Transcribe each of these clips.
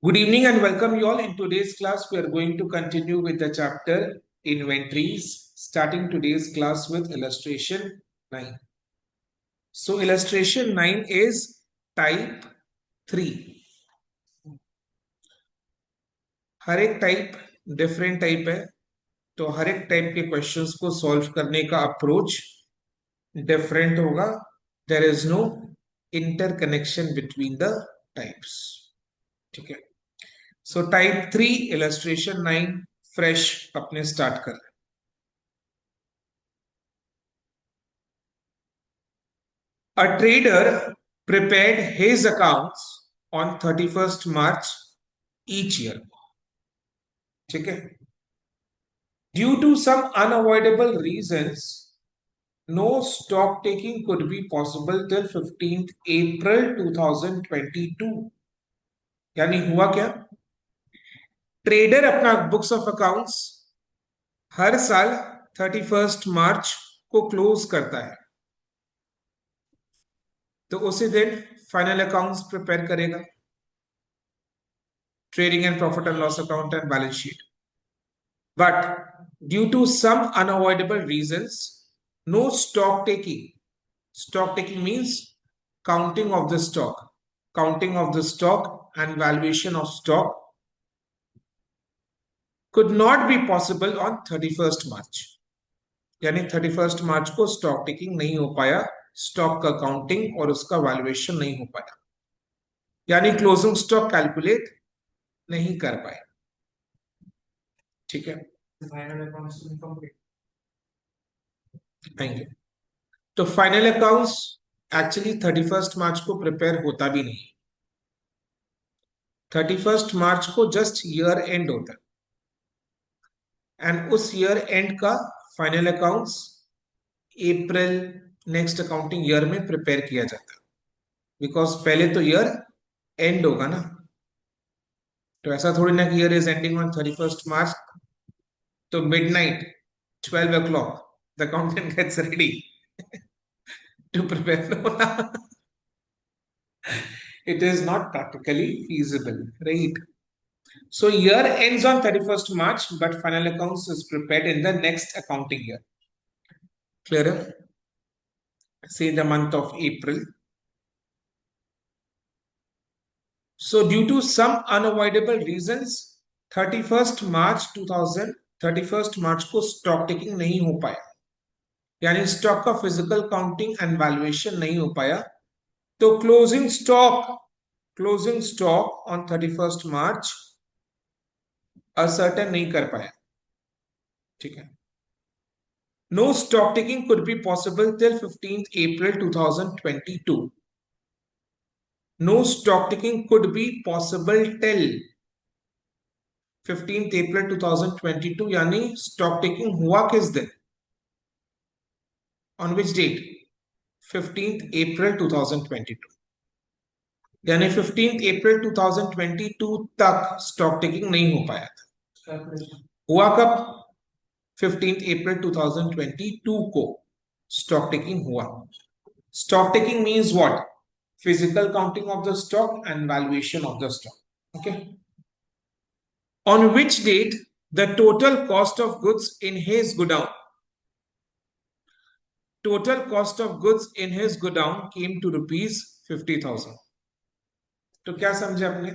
Good evening and welcome you all. In today's class, we are going to continue with the chapter Inventories, starting today's class with illustration 9. So, illustration 9 is type 3. हर एक type different type है, तो हर एक type के questions को solve करने का approach different होगा. There is no interconnection between the types. ठीक है. सो टाइप 3 इलस्ट्रेशन 9 फ्रेश अपने स्टार्ट कर. A trader prepared his accounts on 31st March each year. ठीक है. Due to some unavoidable reasons, no stock taking could be possible till 15th April 2022. यानी हुआ क्या? Trader अपना बुक्स ऑफ अकाउंट्स हर साल 31st मार्च को क्लोज करता है, तो उसी दिन फाइनल अकाउंट्स प्रिपेयर करेगा, trading and profit and loss account and balance sheet. But due to some unavoidable reasons, no stock taking means counting of the stock and valuation of stock could not be possible on 31st March. यानी 31st मार्च को stock taking नहीं हो पाया, stock का counting और उसका valuation नहीं हो पाया, यानी क्लोजिंग स्टॉक कैलकुलेट नहीं कर पाए. ठीक है. आएंगे. तो फाइनल अकाउंट्स एक्चुअली 31st मार्च को प्रिपेयर होता भी नहीं. 31st मार्च को जस्ट ईयर एंड होता है, एंड उस ईयर एंड का फाइनल अकाउंट्स अप्रैल नेक्स्ट अकाउंटिंग ईयर में प्रिपेयर किया जाता है, बिकॉज पहले तो ईयर एंड होगा ना. तो ऐसा थोड़ी ना कि year is ending on 31st March, तो midnight 12 o'clock the accountant gets ready to prepare. It is not practically feasible, right? So year ends on 31st March, but final accounts is prepared in the next accounting year. Clearer? Say the month of April. So due to some unavoidable reasons, 31st March 2000, 31st March को stock taking नहीं हो पाया, यानी stock का physical counting and valuation नहीं हो पाया. तो closing stock on 31st March ascertain नहीं कर पाया. ठीक है. No stock taking could be possible till 15th April 2022. No stock taking could be possible till 15th April 2022. यानी stock taking हुआ किस दिन? On which date? 15th April 2022. यानी 15th April 2022 तक stock taking नहीं हो पाया था. हुआ कब? 15th April 2022 को stock taking हुआ. Stock taking means what? Physical counting of the stock and valuation of the stock. Okay. On which date the total cost of goods in his godown came to rupees 50,000. तो क्या समझे आपने?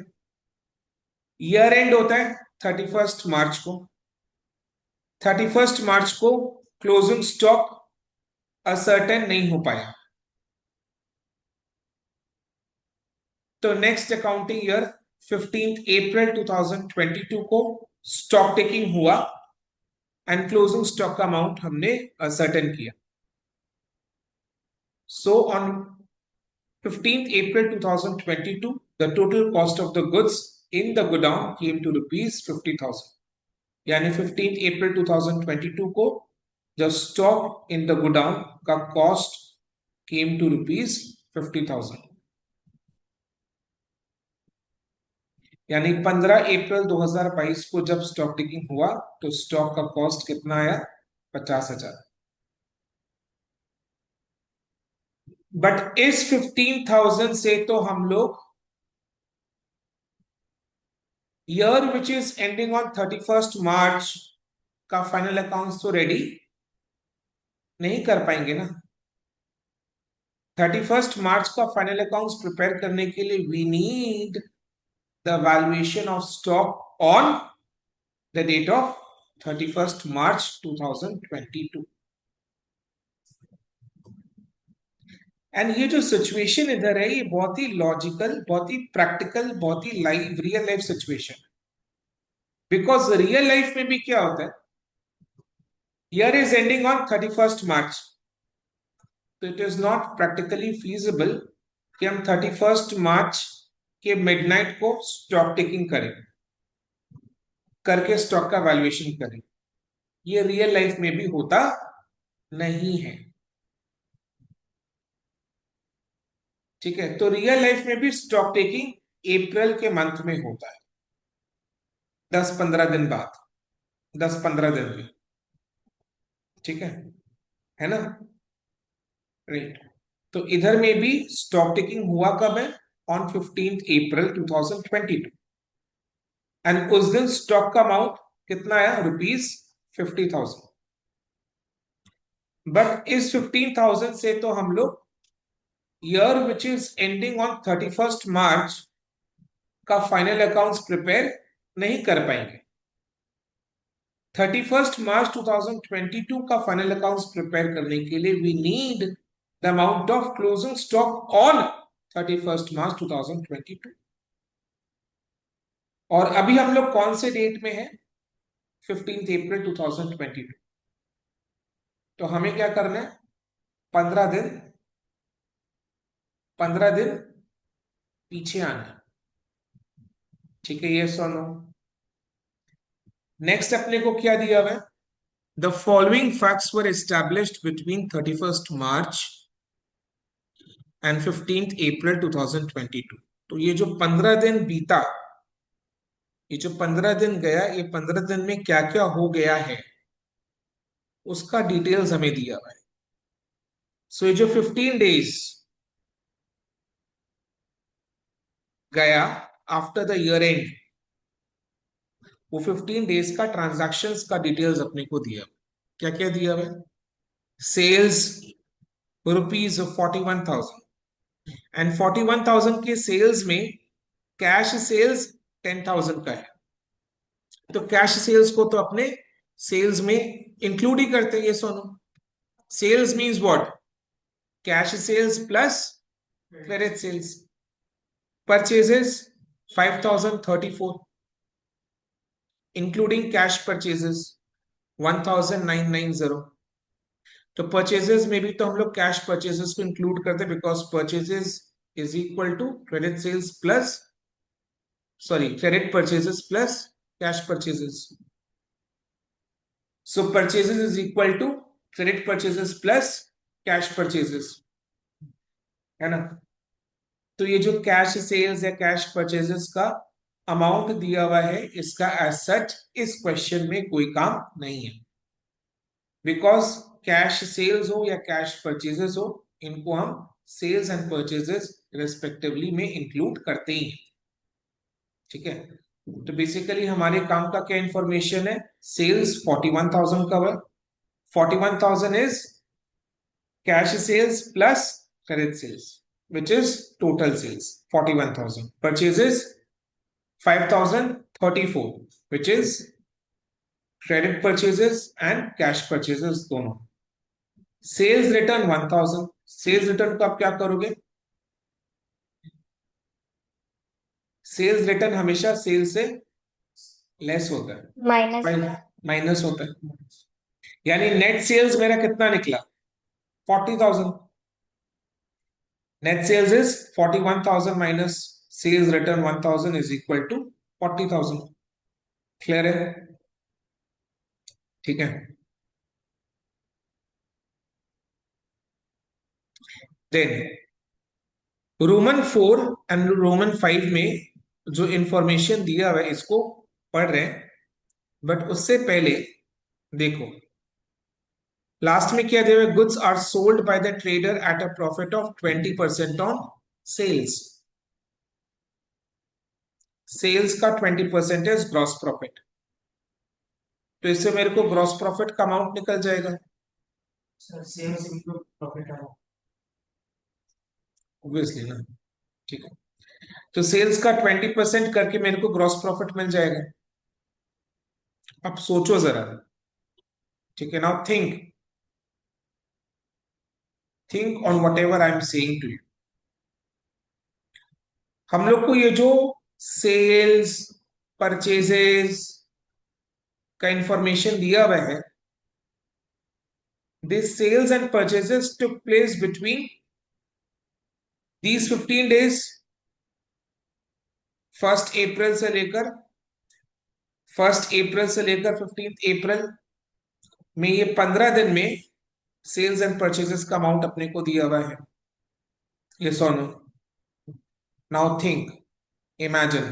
Year and होता है 31st मार्च को. 31st मार्च को closing stock ascertain नहीं हो पाया, तो next accounting year 15th April 2022 को स्टॉक टेकिंग हुआ एंड क्लोजिंग स्टॉक का अमाउंट हमने असर्टेन किया. So on 15th April 2022 the total cost of the goods in the godown came to rupees 50,000. यानी 15th April 2022 को जो स्टॉक इन द गोडाउन का cost came to rupees 50,000. यानी 15 अप्रैल 2022 को जब स्टॉक टेकिंग हुआ तो स्टॉक का कॉस्ट कितना आया? 50,000. बट इस 15,000 से तो हम लोग year which is ending on 31st मार्च का फाइनल अकाउंट्स तो रेडी नहीं कर पाएंगे ना। 31st मार्च का फाइनल अकाउंट्स प्रिपेयर करने के लिए we need the valuation of stock on the date of 31st March 2022। And ये जो सिचुएशन इधर है ये बहुत ही लॉजिकल, बहुत ही प्रैक्टिकल, बहुत ही live, real life situation. Because real life में भी क्या होता है, year is ending on 31st March, तो it is not practically feasible कि हम 31st मार्च के मिडनाइट को स्टॉक टेकिंग करें, करके स्टॉक का वैल्यूएशन करें। ये रियल लाइफ में भी होता नहीं है। ठीक है, तो रियल लाइफ में भी स्टॉक टेकिंग अप्रैल के मंथ में होता है, 10-15 दिन बाद, 10-15 दिन में। ठीक है ना, राइट। तो इधर में भी स्टॉक टेकिंग हुआ कब है, ऑन 15th अप्रैल 2022। एंड उस दिन स्टॉक का अमाउंट कितना आया, ₹50,000। बट इस 15,000 से तो हम लोग year which is ending on 31st मार्च का फाइनल अकाउंट्स प्रिपेयर नहीं कर पाएंगे। 31st मार्च 2022 का फाइनल अकाउंट्स प्रिपेयर करने के लिए we need the amount of closing stock on 31st March 2022। और अभी हम लोग कौन से डेट में है, 15th अप्रैल 2022। तो हमें क्या करना है, 15 दिन, 15 दिन पीछे आना है। ठीक है, ये सुनो। नेक्स्ट अपने को क्या दिया हुआ है, the following facts were established between 31st March and 15th अप्रैल 2022। तो ये जो 15 दिन बीता, ये जो 15 दिन गया, ये 15 दिन में क्या क्या हो गया है उसका डिटेल्स हमें दिया हुआ है। सो ये जो 15 डेज गया आफ्टर द ईयर एंड, वो 15 डेज का ट्रांजैक्शंस का डिटेल्स अपने को दिया। क्या क्या दिया हुआ है, सेल्स ₹41,000, एंड 41,000 के सेल्स में कैश सेल्स 10,000 का है। तो कैश सेल्स को तो अपने सेल्स में इंक्लूड ही करते हैं। ये सुनो, sales means what, cash sales plus credit sales. Purchases 5,034 including cash purchases 1,990। तो परचेजेस में भी तो हम लोग कैश परचेजेस को इंक्लूड करते हैं, because purchases is equal to credit sales plus, sorry, credit purchases plus cash purchases. So purchases is equal to credit purchases plus cash purchases, है ना। तो ये जो कैश सेल्स या कैश परचेजेस का अमाउंट दिया हुआ है, इसका एज सच इस क्वेश्चन में कोई काम नहीं है, बिकॉज कैश सेल्स हो या कैश परचेजेस हो, इनको हम सेल्स एंड परचेजेस रेस्पेक्टिवली में इंक्लूड करते ही हैं। ठीक है, तो बेसिकली हमारे काम का क्या इंफॉर्मेशन है, सेल्स 41,000 का हुआ, 41,000 is cash sales plus credit sales, which is total sales 41,000. Purchases 5,034, which is credit purchases and cash purchases दोनों। सेल्स रिटर्न 1,000, सेल्स रिटर्न को आप क्या करोगे, सेल्स रिटर्न हमेशा सेल से लेस होता है, माइनस। माइनस होता है। यानी नेट सेल्स मेरा कितना निकला, 40,000। Net sales is 41,000 minus sales return 1,000 is equal to 40,000। Clear है, ठीक है। देन रोमन 4 एंड रोमन 5 में जो इंफॉर्मेशन दिया हुआ है इसको पढ़ रहे हैं, बट उससे पहले देखो लास्ट में क्या दिया हुआ है, goods are sold by the trader at a profit of 20% on sales. Sales का 20% है ग्रॉस प्रॉफिट, तो इससे मेरे को ग्रॉस प्रॉफिट का अमाउंट निकल जाएगा। Sales into profit amount, obviously ना। ठीक है, तो सेल्स का 20% करके मेरे को ग्रॉस प्रॉफिट मिल जाएगा। अब सोचो जरा, ठीक है, now think on whatever I am saying to you. हम लोग को ये जो सेल्स परचेजेस का इंफॉर्मेशन दिया हुआ है, this sales and purchases took place between these 15 days, 1 April से लेकर 15 अप्रैल में, ये 15 दिन में सेल्स एंड परचेजेस का अमाउंट अपने को दिया हुआ है। ये Sonu, now think, imagine,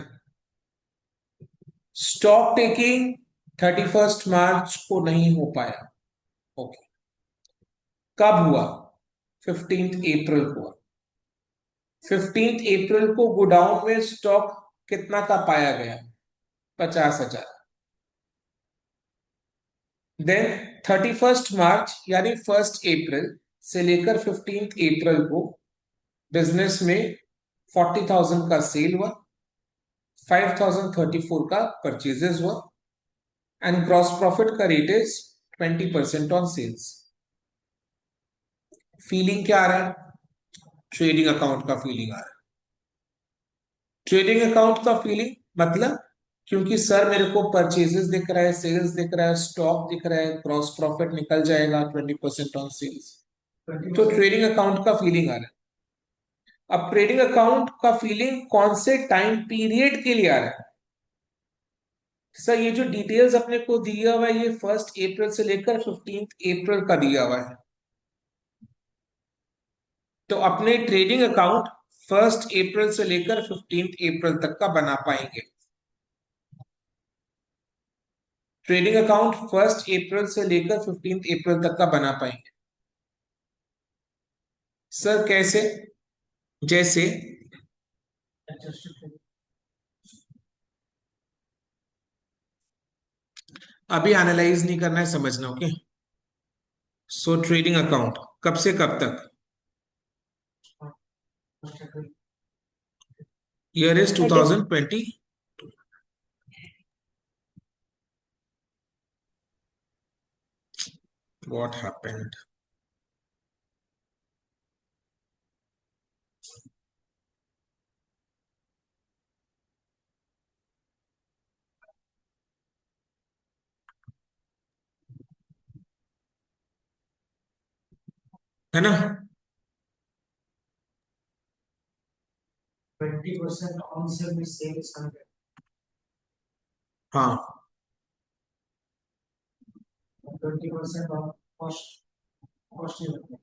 stock taking 31 मार्च को नहीं हो पाया। ओके, कब हुआ? 15 अप्रैल को हुआ। 15 अप्रैल को गोडाउन में स्टॉक कितना का पाया गया? 50,000। देन 31 मार्च यानी 1 अप्रैल से लेकर 15 अप्रैल को बिजनेस में 40,000 का सेल हुआ, 5,034 का परचेजेस हुआ, एंड ग्रॉस प्रॉफिट का rate is 20% on sales. Feeling क्या आ रहा है? ट्रेडिंग अकाउंट का फीलिंग आ रहा है। ट्रेडिंग अकाउंट का फीलिंग मतलब, क्योंकि सर मेरे को परचेजेस दिख रहा है, सेल्स दिख रहा है, स्टॉक दिख रहा है, ग्रॉस प्रॉफिट निकल जाएगा 20% ऑन सेल्स, तो ट्रेडिंग अकाउंट का फीलिंग आ रहा है। अब ट्रेडिंग अकाउंट का फीलिंग कौन से टाइम पीरियड के लिए आ रहा है? सर ये जो डिटेल्स अपने को दिया हुआ है, ये 1 अप्रैल से लेकर 15 अप्रैल का दिया हुआ है, तो अपने ट्रेडिंग अकाउंट 1 अप्रैल से लेकर 15 अप्रैल तक का बना पाएंगे। ट्रेडिंग अकाउंट 1 अप्रैल से लेकर 15 अप्रैल तक का बना पाएंगे। सर कैसे? जैसे अभी एनालाइज नहीं करना है, समझना। ओके, सो ट्रेडिंग अकाउंट कब से कब तक? Year is 2020। What happened? है ना? 20% ऑन सेल्स, हाँ, 20% ऑन कॉस्ट, कॉस्ट नहीं लगता।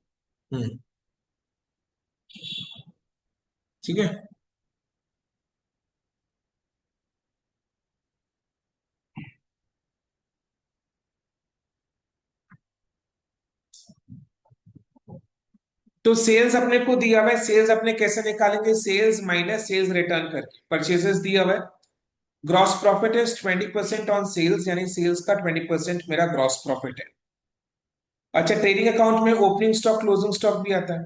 ठीक है, तो सेल्स अपने को दिया हुआ है, सेल्स अपने कैसे निकालेंगे? सेल्स माइनस सेल्स रिटर्न करके। परचेजेस दिया हुआ है, gross profit is 20% on sales, यानी सेल्स का 20% मेरा ग्रॉस प्रॉफिट है। अच्छा, ट्रेडिंग अकाउंट में ओपनिंग स्टॉक क्लोजिंग स्टॉक भी आता है।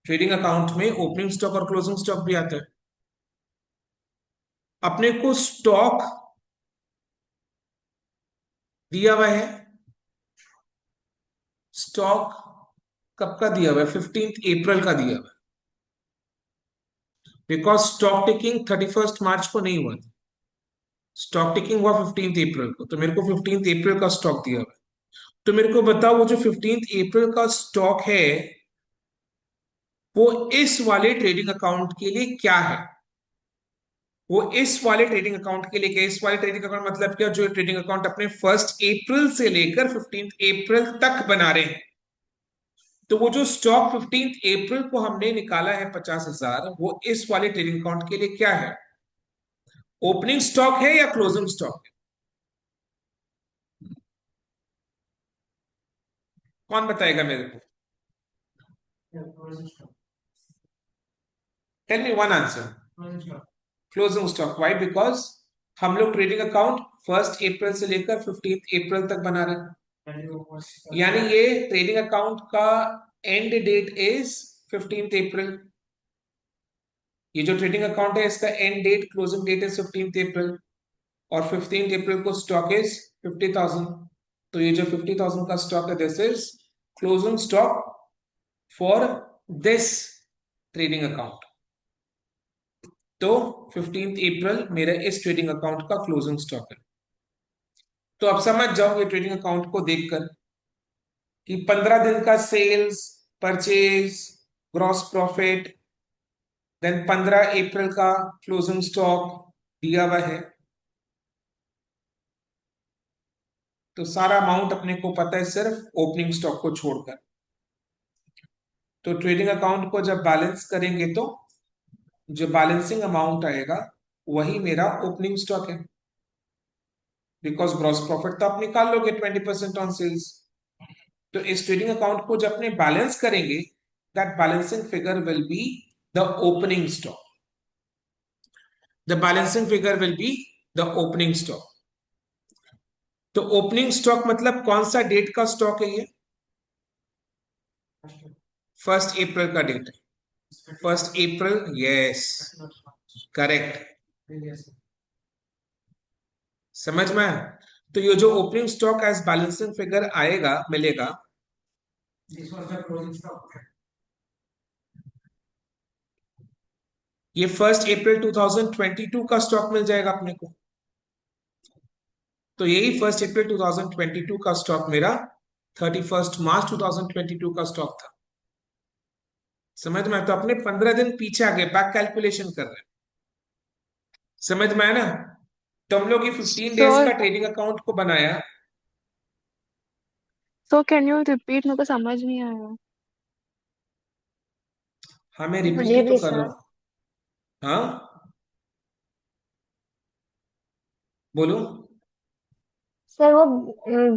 ट्रेडिंग अकाउंट में ओपनिंग स्टॉक और क्लोजिंग स्टॉक भी आता है। अपने को स्टॉक दिया हुआ है, स्टॉक कब का दिया हुआ है? 15 अप्रैल का दिया हुआ है, बिकॉज स्टॉक टेकिंग 31 मार्च को नहीं हुआ था। स्टॉक टेकिंग हुआ 15 अप्रैल को, तो मेरे को 15 अप्रैल का स्टॉक दिया हुआ है। तो मेरे को बताओ, वो जो 15 अप्रैल का स्टॉक है, वो इस वाले ट्रेडिंग अकाउंट के लिए क्या है? वो इस वाले ट्रेडिंग अकाउंट के लिए क्या? इस वाले ट्रेडिंग अकाउंट मतलब क्या? जो ट्रेडिंग अकाउंट अपने 1 अप्रैल से लेकर 15 अप्रैल तक बना रहे हैं, तो वो जो स्टॉक 15 अप्रैल को हमने निकाला है 50,000, वो इस वाले ट्रेडिंग अकाउंट के लिए क्या है? ओपनिंग स्टॉक है या क्लोजिंग स्टॉक है? कौन बताएगा मेरे को? Tell me one answer. Closing stock. Why? Because हम लोग ट्रेडिंग अकाउंट 1 अप्रैल से लेकर 15 अप्रैल तक बना रहे हैं, यानी ये ट्रेडिंग अकाउंट का एंड डेट इज 15 अप्रैल। ये जो ट्रेडिंग अकाउंट है इसका end date, closing date is 15 April, और 15 अप्रैल को स्टॉक इज 50,000। तो ये जो 50,000 का स्टॉक है this is closing stock for this trading account. तो 15 अप्रैल मेरा इस ट्रेडिंग अकाउंट का क्लोजिंग स्टॉक है। तो अब समझ जाओ ये ट्रेडिंग अकाउंट को देखकर कि 15 दिन का sales, purchase, gross profit, then 15 April का क्लोजिंग स्टॉक दिया हुआ है। तो सारा अमाउंट अपने को पता है सिर्फ ओपनिंग स्टॉक को छोड़कर। तो ट्रेडिंग अकाउंट को जब बैलेंस करेंगे तो जो बैलेंसिंग अमाउंट आएगा वही मेरा ओपनिंग स्टॉक है, बिकॉज ग्रॉस प्रॉफिट तो आप निकाल लोगे 20% ऑन सेल्स। तो इस ट्रेडिंग अकाउंट को जब अपने बैलेंस करेंगे, that balancing figure will be the opening stock. The balancing figure will be the opening stock. तो ओपनिंग स्टॉक मतलब कौन सा डेट का स्टॉक है ये? 1 अप्रैल का डेट है। 1 अप्रैल, यस, करेक्ट। समझ में आया? तो ये जो opening stock as balancing figure आएगा, मिलेगा, ये 1 अप्रैल 2022 का स्टॉक मिल जाएगा अपने को। तो यही 1 अप्रैल 2022 का स्टॉक मेरा 31 मार्च 2022 का स्टॉक था। समझ में? तो अपने 15 दिन पीछे आगे बैक कैलकुलेशन कर रहे हैं। समझ में आया ना? तो हम लोग ये 15 डेज सो का ट्रेडिंग अकाउंट को बनाया। सो कैन यू रिपीट, मेरे को समझ नहीं आया। हाँ, मैं रिपीट मुझे ही तो भी कर रहा सर। हूँ। हाँ, बोलो। सर वो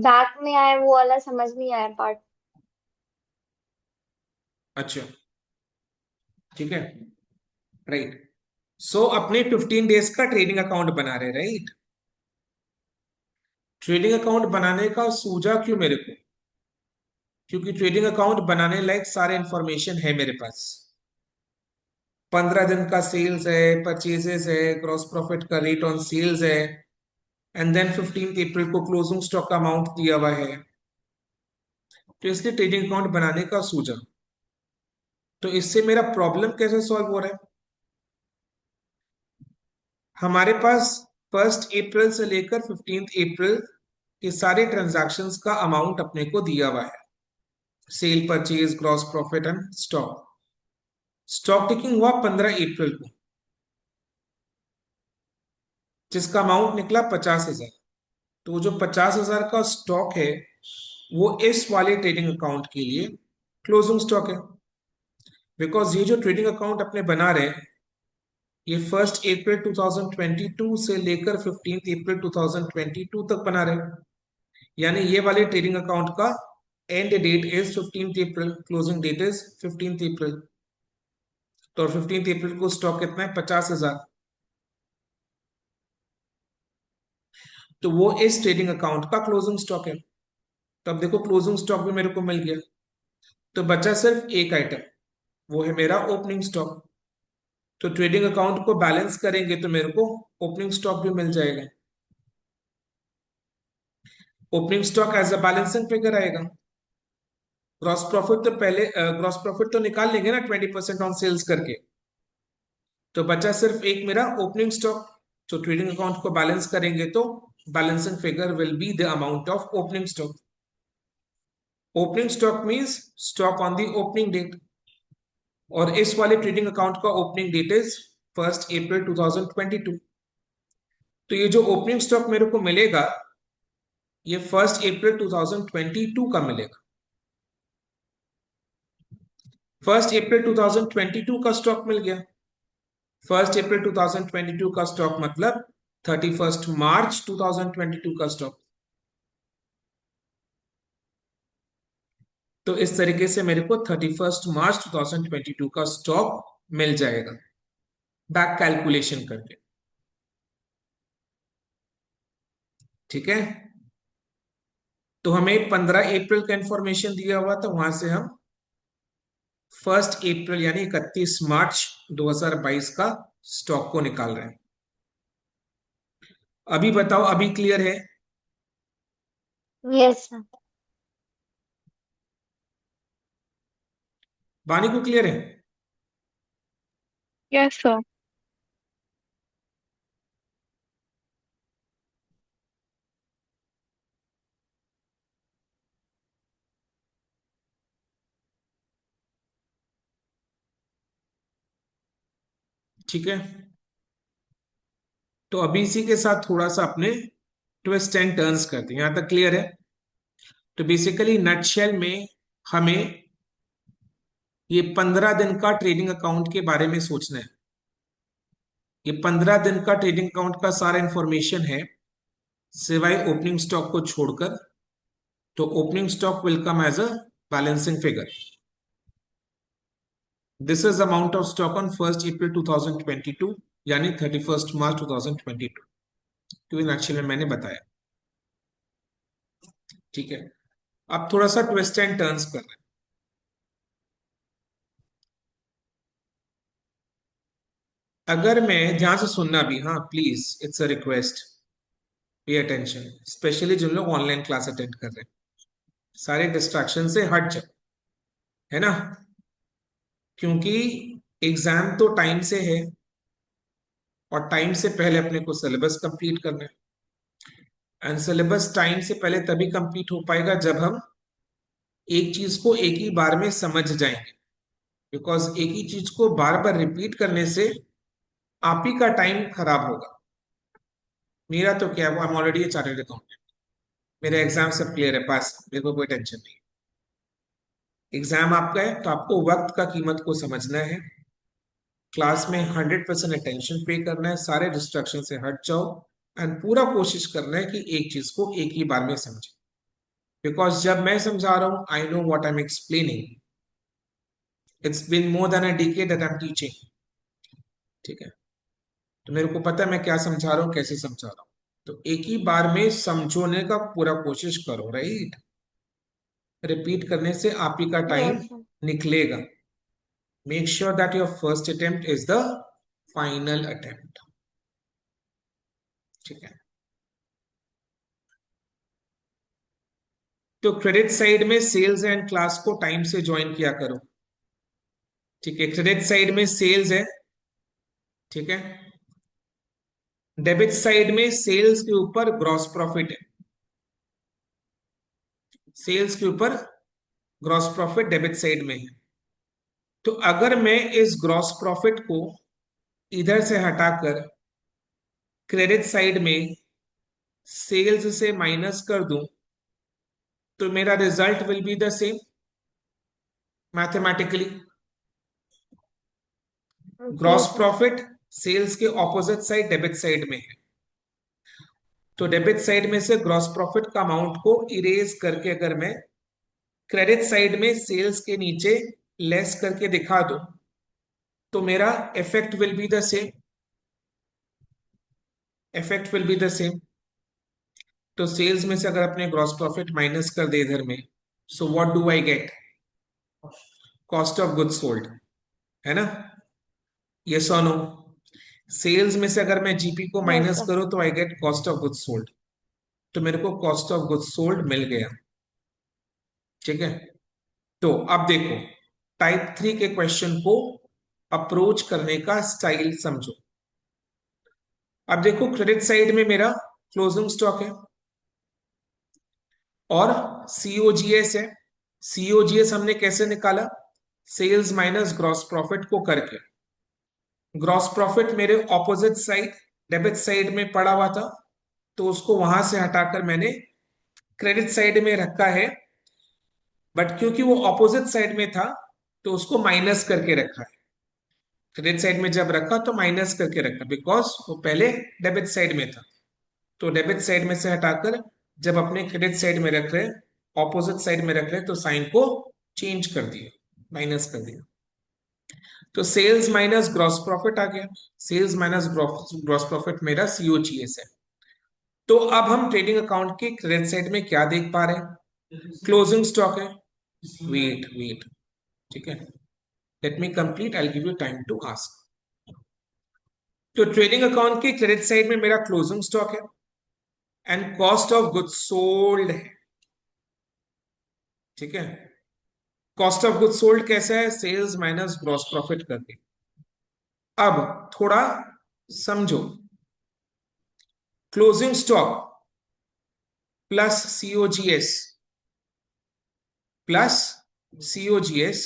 बैक में आया वो वाला समझ नहीं आया पार्ट। अच्छा, ठीक है, राइट। सो अपने 15 डेज का ट्रेडिंग अकाउंट बना रहे, राइट। ट्रेडिंग अकाउंट बनाने का सूझा क्यों मेरे को? क्योंकि ट्रेडिंग अकाउंट बनाने लायक सारे इंफॉर्मेशन है मेरे पास। 15 दिन का सेल्स है, परचेजेस है, ग्रॉस प्रॉफिट का रेट ऑन सेल्स है, एंड देन 15 अप्रैल को क्लोजिंग स्टॉक का अमाउंट दिया हुआ है। तो इसलिए ट्रेडिंग अकाउंट बनाने का सूझा। तो इससे मेरा प्रॉब्लम कैसे सॉल्व हो रहा है? हमारे पास 1 अप्रैल से लेकर 15 अप्रैल के सारे ट्रांजैक्शंस का अमाउंट अपने को दिया हुआ है, sale, purchase, gross profit and stock. Stock taking हुआ 15 अप्रैल को, जिसका अमाउंट निकला 50,000। तो वो जो 50,000 का स्टॉक है वो इस वाले ट्रेडिंग अकाउंट के लिए क्लोजिंग स्टॉक है। बिकॉज ये जो ट्रेडिंग अकाउंट अपने बना रहे हैं ये 1 अप्रैल 2022 से लेकर 15 अप्रैल 2022 तक बना रहे हैं, यानी ये वाले ट्रेडिंग अकाउंट का end date is 15 April, closing date is 15 April. तो 15 अप्रैल को स्टॉक कितना है? 50,000। तो वो इस ट्रेडिंग अकाउंट का क्लोजिंग स्टॉक है। तो अब देखो क्लोजिंग स्टॉक भी मेरे को मिल गया। तो बचा सिर्फ एक आइटम, वो है मेरा ओपनिंग स्टॉक। तो ट्रेडिंग अकाउंट को बैलेंस करेंगे तो मेरे को ओपनिंग स्टॉक भी मिल जाएगा। Opening stock as a balancing figure आएगा। ग्रॉस प्रॉफिट तो पहले ग्रॉस प्रॉफिट तो निकाल लेंगे ना 20% ऑन सेल्स करके। तो बचा सिर्फ एक मेरा ओपनिंग स्टॉक। तो ट्रेडिंग अकाउंट को बैलेंस करेंगे तो balancing figure will be the amount of opening stock. Opening stock means stock on the opening date, और इस वाले ट्रेडिंग अकाउंट का ओपनिंग डेट इज 1 अप्रैल 2022। तो ये जो ओपनिंग स्टॉक मेरे को मिलेगा ये 1 अप्रैल 2022 का मिलेगा। 1 अप्रैल 2022 का स्टॉक मिल गया। 1 अप्रैल 2022 का स्टॉक मतलब 31 मार्च 2022 का स्टॉक। तो इस तरीके से मेरे को 31 मार्च 2022 का स्टॉक मिल जाएगा बैक कैलकुलेशन करके। ठीक है। तो हमें 15 अप्रैल का इंफॉर्मेशन दिया हुआ था, वहां से हम 1 अप्रैल यानी 31 मार्च 2022 का स्टॉक को निकाल रहे हैं। अभी बताओ, अभी क्लियर है? Yes sir. वाणी को क्लियर है? Yes sir. ठीक है। तो अभी इसी के साथ थोड़ा सा अपने ट्विस्ट एंड टर्न्स करते हैं, यहां तक क्लियर है? तो बेसिकली नटशेल में हमें ये 15 दिन का ट्रेडिंग अकाउंट के बारे में सोचना है। ये 15 दिन का ट्रेडिंग अकाउंट का सारा इंफॉर्मेशन है, सिवाय ओपनिंग स्टॉक को छोड़कर। तो opening stock will come as a balancing figure. This is amount of stock on 1 April 2022 यानी 31 मार्च 2022, क्योंकि एक्चुअली मैंने बताया। ठीक है। अब थोड़ा सा ट्विस्ट एंड टर्न्स कर रहे हैं। अगर मैं, ध्यान से सुनना भी, हाँ please, it's a request, pay attention, specially जिन लोग ऑनलाइन क्लास अटेंड कर रहे हैं, सारे डिस्ट्रैक्शन से हट जाओ, है ना? क्योंकि एग्जाम तो टाइम से है, और टाइम से पहले अपने को सिलेबस कंप्लीट करना है। एंड सिलेबस टाइम से पहले तभी कंप्लीट हो पाएगा जब हम एक चीज को एक ही बार में समझ जाएंगे। बिकॉज एक ही चीज को बार बार रिपीट करने से आप ही का टाइम खराब होगा। मेरा तो क्या, I am already A chartered accountant, मेरे एग्जाम सब क्लियर है, पास, मेरे को कोई टेंशन नहीं। एग्जाम आपका है तो आपको वक्त का कीमत को समझना है, क्लास में 100% अटेंशन पे करना है, सारे डिस्ट्रक्शन से हट जाओ, एंड पूरा कोशिश करना है कि एक चीज को एक ही बार में समझे। बिकॉज जब मैं समझा रहा हूं, I know what I am explaining, it's been more than a decade that I am teaching. ठीक है। तो मेरे को पता है मैं क्या समझा रहा हूँ, कैसे समझा रहा हूँ। तो एक ही बार में समझोने का पूरा कोशिश करो, राइट? रिपीट करने से आप ही का टाइम यस सर। निकलेगा। Make sure that your first attempt is the final attempt. ठीक है। तो क्रेडिट साइड में सेल्स एंड क्लास को टाइम से ज्वाइन किया करो। ठीक है, क्रेडिट साइड में सेल्स है, ठीक है। डेबिट साइड में सेल्स के ऊपर ग्रॉस प्रॉफिट है, सेल्स के ऊपर ग्रॉस प्रॉफिट डेबिट साइड में है। तो अगर मैं इस ग्रॉस प्रॉफिट को इधर से हटाकर क्रेडिट साइड में सेल्स से माइनस कर दूं, तो मेरा result will be the same mathematically. जी ग्रॉस सर। प्रॉफिट सेल्स के ऑपोजिट साइड डेबिट साइड में है। तो डेबिट साइड में से ग्रॉस प्रॉफिट का अमाउंट को इरेज करके अगर मैं क्रेडिट साइड में सेल्स के नीचे लेस करके दिखा दो, तो मेरा effect will be the same, effect will be the same. तो सेल्स में से अगर अपने ग्रॉस प्रॉफिट माइनस कर दे इधर में, so what do I get? Cost of goods sold, है ना? यस और नो? सेल्स में से अगर मैं जीपी को यस माइनस सर। करूं तो I get cost of goods sold. तो मेरे को कॉस्ट ऑफ गुड्स सोल्ड मिल गया। ठीक है। तो अब देखो, टाइप 3 के क्वेश्चन को अप्रोच करने का स्टाइल समझो। अब देखो, क्रेडिट साइड में मेरा क्लोजिंग स्टॉक है और सीओजीएस है। सीओजीएस हमने कैसे निकाला? सेल्स माइनस ग्रॉस प्रॉफिट को करके। ग्रॉस प्रॉफिट मेरे ऑपोजिट साइड डेबिट साइड में पड़ा हुआ था, तो उसको वहां से हटाकर मैंने क्रेडिट साइड में रखा है। बट क्योंकि वो ऑपोजिट साइड में था, तो उसको माइनस करके रखा है। क्रेडिट साइड में जब रखा तो माइनस करके रखा, बिकॉज वो पहले डेबिट साइड में था। तो डेबिट साइड में से हटाकर जब अपने क्रेडिट साइड में रख रहे, ऑपोजिट साइड में रख रहे, तो साइन को चेंज कर दिया, माइनस कर दिया। तो सेल्स माइनस ग्रॉस प्रॉफिट आ गया। सेल्स माइनस ग्रॉस प्रॉफिट मेरा सीओजीएस है। तो अब हम ट्रेडिंग अकाउंट के क्रेडिट साइड में क्या देख पा रहे हैं? क्लोजिंग स्टॉक है। वेट वेट, ठीक है, let me complete, I give you time to ask. तो ट्रेडिंग अकाउंट के क्रेडिट साइड में मेरा क्लोजिंग स्टॉक है and cost of goods sold है, ठीक है। कॉस्ट ऑफ गुड्स सोल्ड कैसा है? सेल्स माइनस ग्रॉस प्रॉफिट करके। अब थोड़ा समझो, closing stock plus COGS plus COGS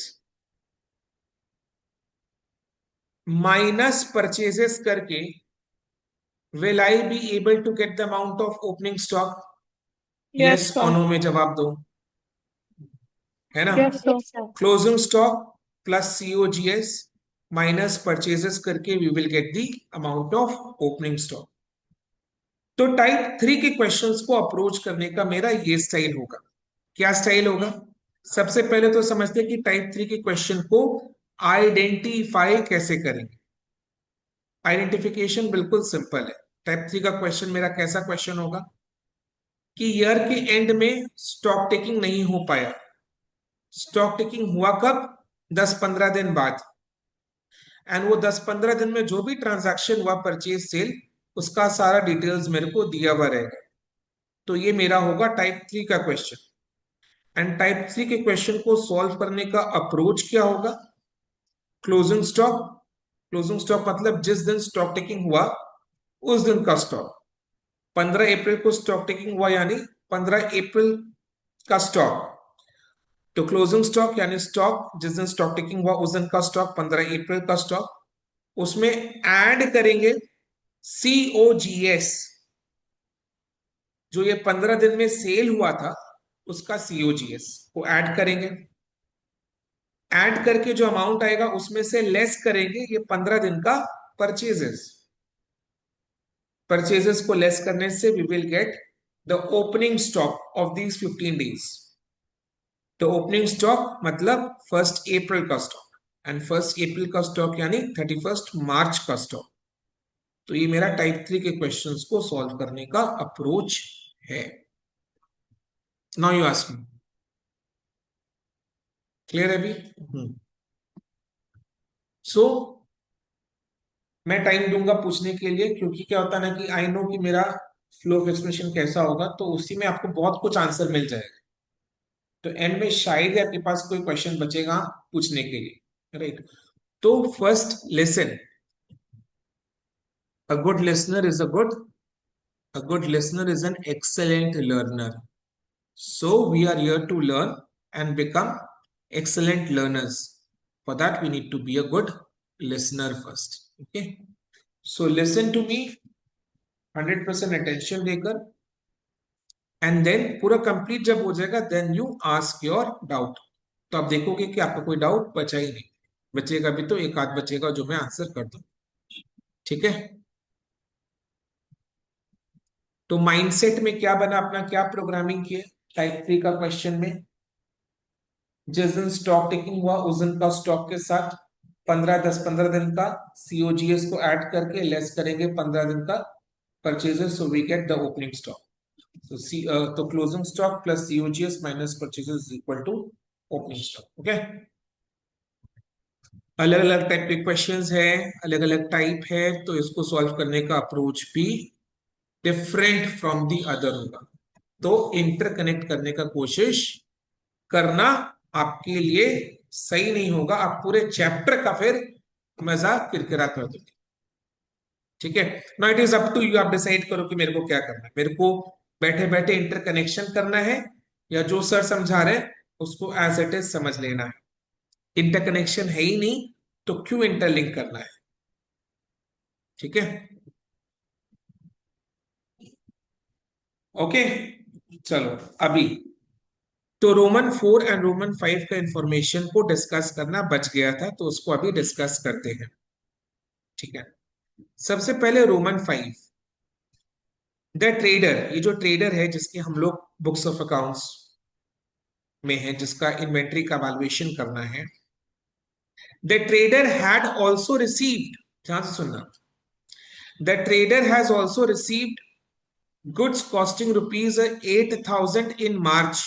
minus purchases करके will I be able to get the amount of opening stock? Yes, yes sir. और नो में जवाब दो, है ना। Yes, sir. Yes, sir. Closing stock plus COGS minus purchases करके we will get the amount of opening stock. तो type 3 के questions को अप्रोच करने का मेरा ये स्टाइल होगा। क्या स्टाइल होगा? सबसे पहले तो समझते हैं कि टाइप 3 के क्वेश्चन को आइडेंटिफाई कैसे करेंगे। आइडेंटिफिकेशन बिल्कुल सिंपल है। टाइप 3 का क्वेश्चन मेरा कैसा क्वेश्चन होगा कि ईयर के एंड में स्टॉक टेकिंग नहीं हो पाया। स्टॉक टेकिंग हुआ कब? 10-15 दिन बाद। एंड वो 10-15 दिन में जो भी ट्रांजैक्शन हुआ परचेज सेल, उसका सारा डिटेल्स मेरे को दिया हुआ रहेगा। तो ये मेरा होगा टाइप 3 का क्वेश्चन। एंड टाइप 3 के क्वेश्चन को सॉल्व करने का अप्रोच क्या होगा? Closing stock. क्लोजिंग स्टॉक मतलब जिस दिन स्टॉक टेकिंग हुआ उस दिन का स्टॉक। 15 अप्रैल को स्टॉक टेकिंग हुआ यानी 15 अप्रैल का स्टॉक। तो क्लोजिंग स्टॉक यानी स्टॉक जिस दिन स्टॉक टेकिंग हुआ उस दिन का स्टॉक, 15 अप्रैल का स्टॉक। उसमें ऐड करेंगे सीओजीएस, जो ये 15 दिन में सेल हुआ था उसका सीओजीएस को ऐड करेंगे। ऐड करके जो अमाउंट आएगा उसमें से लेस करेंगे ये 15 दिन का परचेजेस। परचेजेस को लेस करने से we will get the opening stock of these 15 days. तो ओपनिंग स्टॉक मतलब 1 अप्रैल का स्टॉक, एंड 1 अप्रैल का स्टॉक यानी 31 मार्च का स्टॉक। तो ये मेरा टाइप 3 के क्वेश्चंस को सॉल्व करने का अप्रोच है। Now you ask me, clear है अभी? सो मैं टाइम दूंगा पूछने के लिए, क्योंकि क्या होता है ना कि आई नो कि मेरा फ्लो ऑफ एक्सप्रेशन कैसा होगा, तो उसी में आपको बहुत कुछ आंसर मिल जाएगा। तो एंड में शायद ही आपके पास कोई क्वेश्चन बचेगा पूछने के लिए, राइट। तो first listen, a good listener is a good listener is an excellent learner. So we are here to learn and become excellent learners. For that we need to be a good listener first. Okay, so listen to me 100% attention देकर, and then पूरा complete जब हो जाएगा then you ask your doubt. तो आप देखोगे कि आपका कोई डाउट बचा ही नहीं। बचेगा भी तो एक आध बचेगा जो मैं आंसर कर दूं, ठीक है। तो माइंडसेट में क्या बना अपना, क्या प्रोग्रामिंग किए टाइप 3 का क्वेश्चन में? जिस दिन स्टॉक टेकिंग हुआ उस दिन का स्टॉक के साथ 15 दिन का सीओजीएस को ऐड करके लेस करेंगे 15 दिन का purchases, so we get the opening stock. तो closing stock plus COGS minus purchases is equal to opening stock. Okay, अलग अलग टाइप के क्वेश्चंस है, अलग अलग टाइप है, तो इसको सॉल्व करने का अप्रोच भी डिफरेंट फ्रॉम दी अदर होगा। तो इंटरकनेक्ट करने का कोशिश करना आपके लिए सही नहीं होगा, आप पूरे चैप्टर का फिर मजा किरकिरा कर दोगे, ठीक है। Now it is up to you, आप डिसाइड करो कि मेरे को क्या करना है। मेरे को बैठे बैठे इंटरकनेक्शन करना है या जो सर समझा रहे हैं उसको एज इट इज समझ लेना है। इंटरकनेक्शन है ही नहीं तो क्यों इंटरलिंक करना है, ठीक है। ओके, चलो अभी तो रोमन 4 एंड रोमन 5 का इंफॉर्मेशन को डिस्कस करना बच गया था, तो उसको अभी डिस्कस करते हैं, ठीक है। सबसे पहले रोमन 5, द ट्रेडर। ये जो ट्रेडर है जिसके हम लोग बुक्स ऑफ अकाउंट्स में है, जिसका इन्वेंट्री का वैल्यूएशन करना है, the trader had also received, ध्यान से सुनना, the trader has also received goods costing rupees 8,000 in March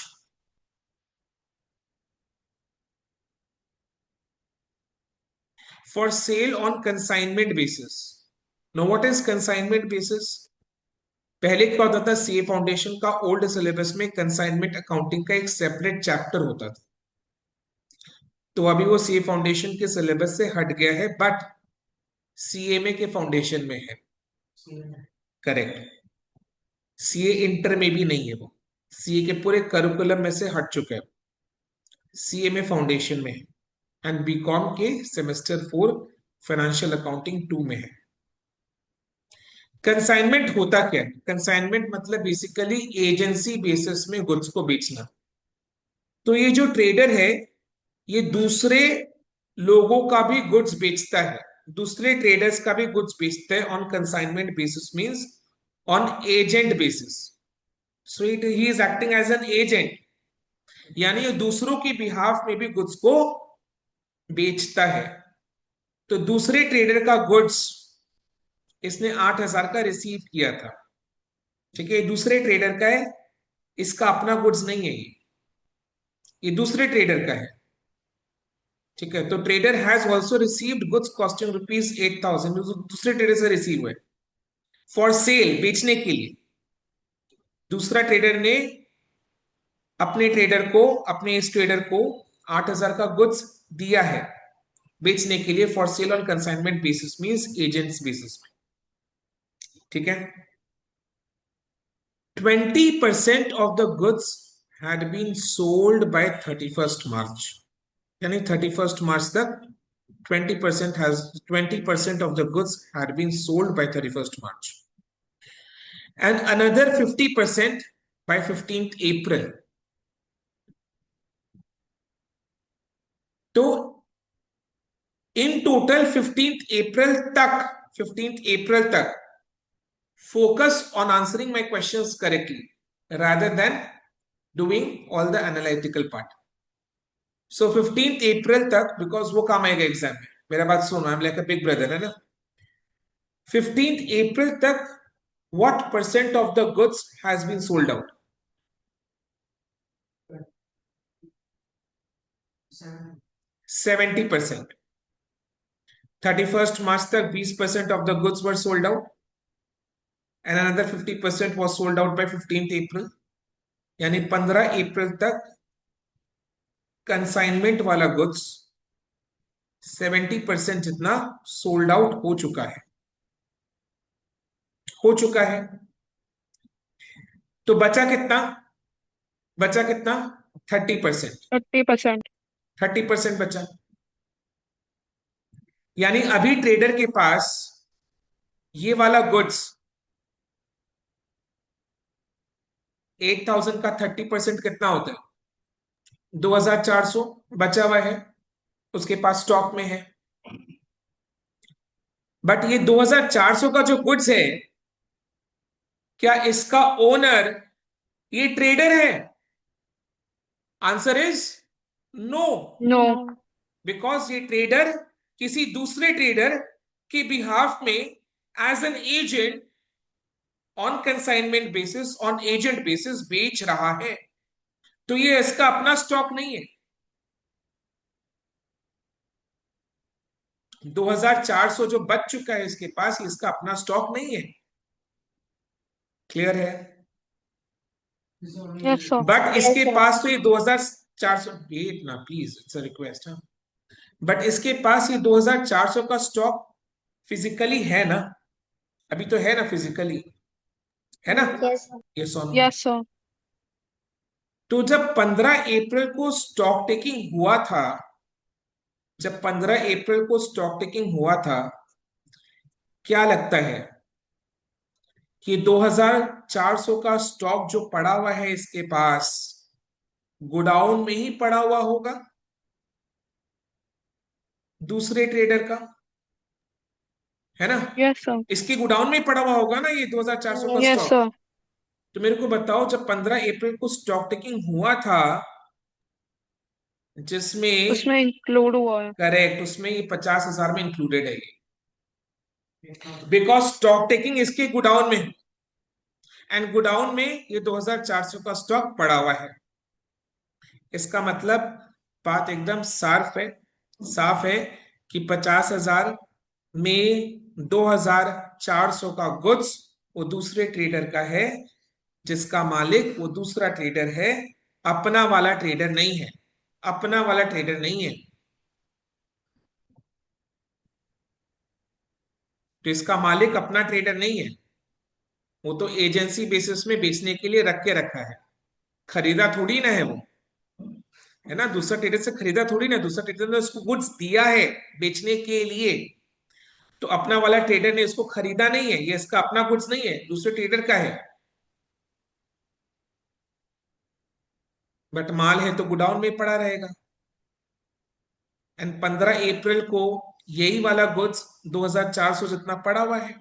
for sale on consignment basis. Now what is consignment basis? पहले क्या होता था, सीए फाउंडेशन का ओल्ड सिलेबस में कंसाइनमेंट अकाउंटिंग का एक सेपरेट चैप्टर होता था, तो अभी वो सीए फाउंडेशन के सिलेबस से हट गया है, बट सीएमए के फाउंडेशन में है। करेक्ट, सीए इंटर में भी नहीं है, वो सीए के पूरे करिकुलम में से हट चुका है, सीएमए फाउंडेशन में है, एंड बीकॉम के सेमेस्टर 4 फाइनेंशियल अकाउंटिंग 2 में है। कंसाइनमेंट होता क्या है? कंसाइनमेंट मतलब बेसिकली एजेंसी बेसिस में गुड्स को बेचना। तो ये जो ट्रेडर है, ये दूसरे लोगों का भी गुड्स बेचता है, दूसरे ट्रेडर्स का भी गुड्स बेचता है on consignment basis, means on agent basis. So it he is acting as an agent, यानी ये दूसरों के बिहाफ में भी गुड्स को बेचता है। तो दूसरे ट्रेडर का गुड्स इसने 8,000 का रिसीव किया था, ठीक है, दूसरे ट्रेडर का है, इसका अपना गुड्स नहीं है, ये दूसरे ट्रेडर का है, ठीक है। तो trader has also received goods costing rupees 8,000, दूसरे ट्रेडर से रिसीव हुए फॉर सेल, बेचने के लिए। दूसरा ट्रेडर ने अपने ट्रेडर को, अपने इस ट्रेडर को 8,000 का गुड्स दिया है बेचने के लिए, for sale on consignment basis, means agents basis में, ठीक है। 20% of the goods had been sold by 31st March, यानी 31st मार्च तक 20% of the goods had been sold by 31st March, and another 50% by 15th April. तो in total 15th April तक focus on answering my questions correctly rather than doing all the analytical part. So 15th April तक, because वो काम आएगा exam में, मेरा बात सुनो, I am like a big brother, है ना। 15th April तक what percent of the goods has been sold out? 70%. 31st March तक 20% of the goods were sold out, and another 50% was sold out by 15th April. यानी 15 अप्रैल तक consignment वाला goods 70% जितना sold out हो चुका है, तो बचा कितना? 30%। 30%। 30% बचा, यानी अभी ट्रेडर के पास ये वाला गुड्स 8,000 का 30% कितना होता है? 2,400 बचा हुआ है, उसके पास स्टॉक में है। बट ये 2,400 का जो गुड्स है, क्या इसका ओनर ये ट्रेडर है? Answer is no, no. Because ये ट्रेडर किसी दूसरे ट्रेडर के बिहाफ में as an agent on consignment basis, on agent basis बेच रहा है, तो ये इसका अपना स्टॉक नहीं है। 2,400 जो बच चुका है इसके पास, इसका अपना स्टॉक नहीं है। क्लियर है? Yes sir. बट इसके Yes, sir. पास तो ये 2,400, वेट ना please, it's a request. But इसके पास ये 2,400 का स्टॉक फिजिकली है ना, अभी तो है ना फिजिकली, है ना? Yes, sir. ये सुन, यस सर। तो जब 15 अप्रैल को स्टॉक टेकिंग हुआ था, जब 15 अप्रैल को स्टॉक टेकिंग हुआ था, क्या लगता है कि 2,400 का स्टॉक जो पड़ा हुआ है इसके पास, गोडाउन में ही पड़ा हुआ होगा दूसरे ट्रेडर का, है ना? Yes sir. इसके गोडाउन में ही पड़ा हुआ होगा ना ये 2,400 का यस स्टॉक। सर। तो मेरे को बताओ, जब 15 अप्रैल को स्टॉक टेकिंग हुआ था, जिसमें उसमें इंक्लूड हुआ है। करेक्ट, उसमें ये 50,000 में इंक्लूडेड है ये, बिकॉज स्टॉक टेकिंग इसके गोडाउन में, एंड गोडाउन में ये 2400 का स्टॉक पड़ा हुआ है। इसका मतलब बात एकदम साफ है कि 50,000 में 2400 का गुड्स वो दूसरे ट्रेडर का है, जिसका मालिक वो दूसरा ट्रेडर है, अपना वाला ट्रेडर नहीं है, अपना वाला ट्रेडर नहीं है। तो इसका मालिक अपना ट्रेडर नहीं है, वो तो एजेंसी बेसिस में बेचने के लिए रख के रखा है, खरीदा थोड़ी ना है वो, है ना। दूसरा ट्रेडर से खरीदा थोड़ी ना, दूसरा ट्रेडर ने उसको गुड्स दिया है बेचने के लिए। तो अपना वाला ट्रेडर ने इसको खरीदा नहीं है, ये इसका अपना गुड्स नहीं है, दूसरे ट्रेडर का है। बट माल है तो गोडाउन में पड़ा रहेगा। एंड 15 अप्रैल को यही वाला गुड्स 2400 जितना पड़ा हुआ है।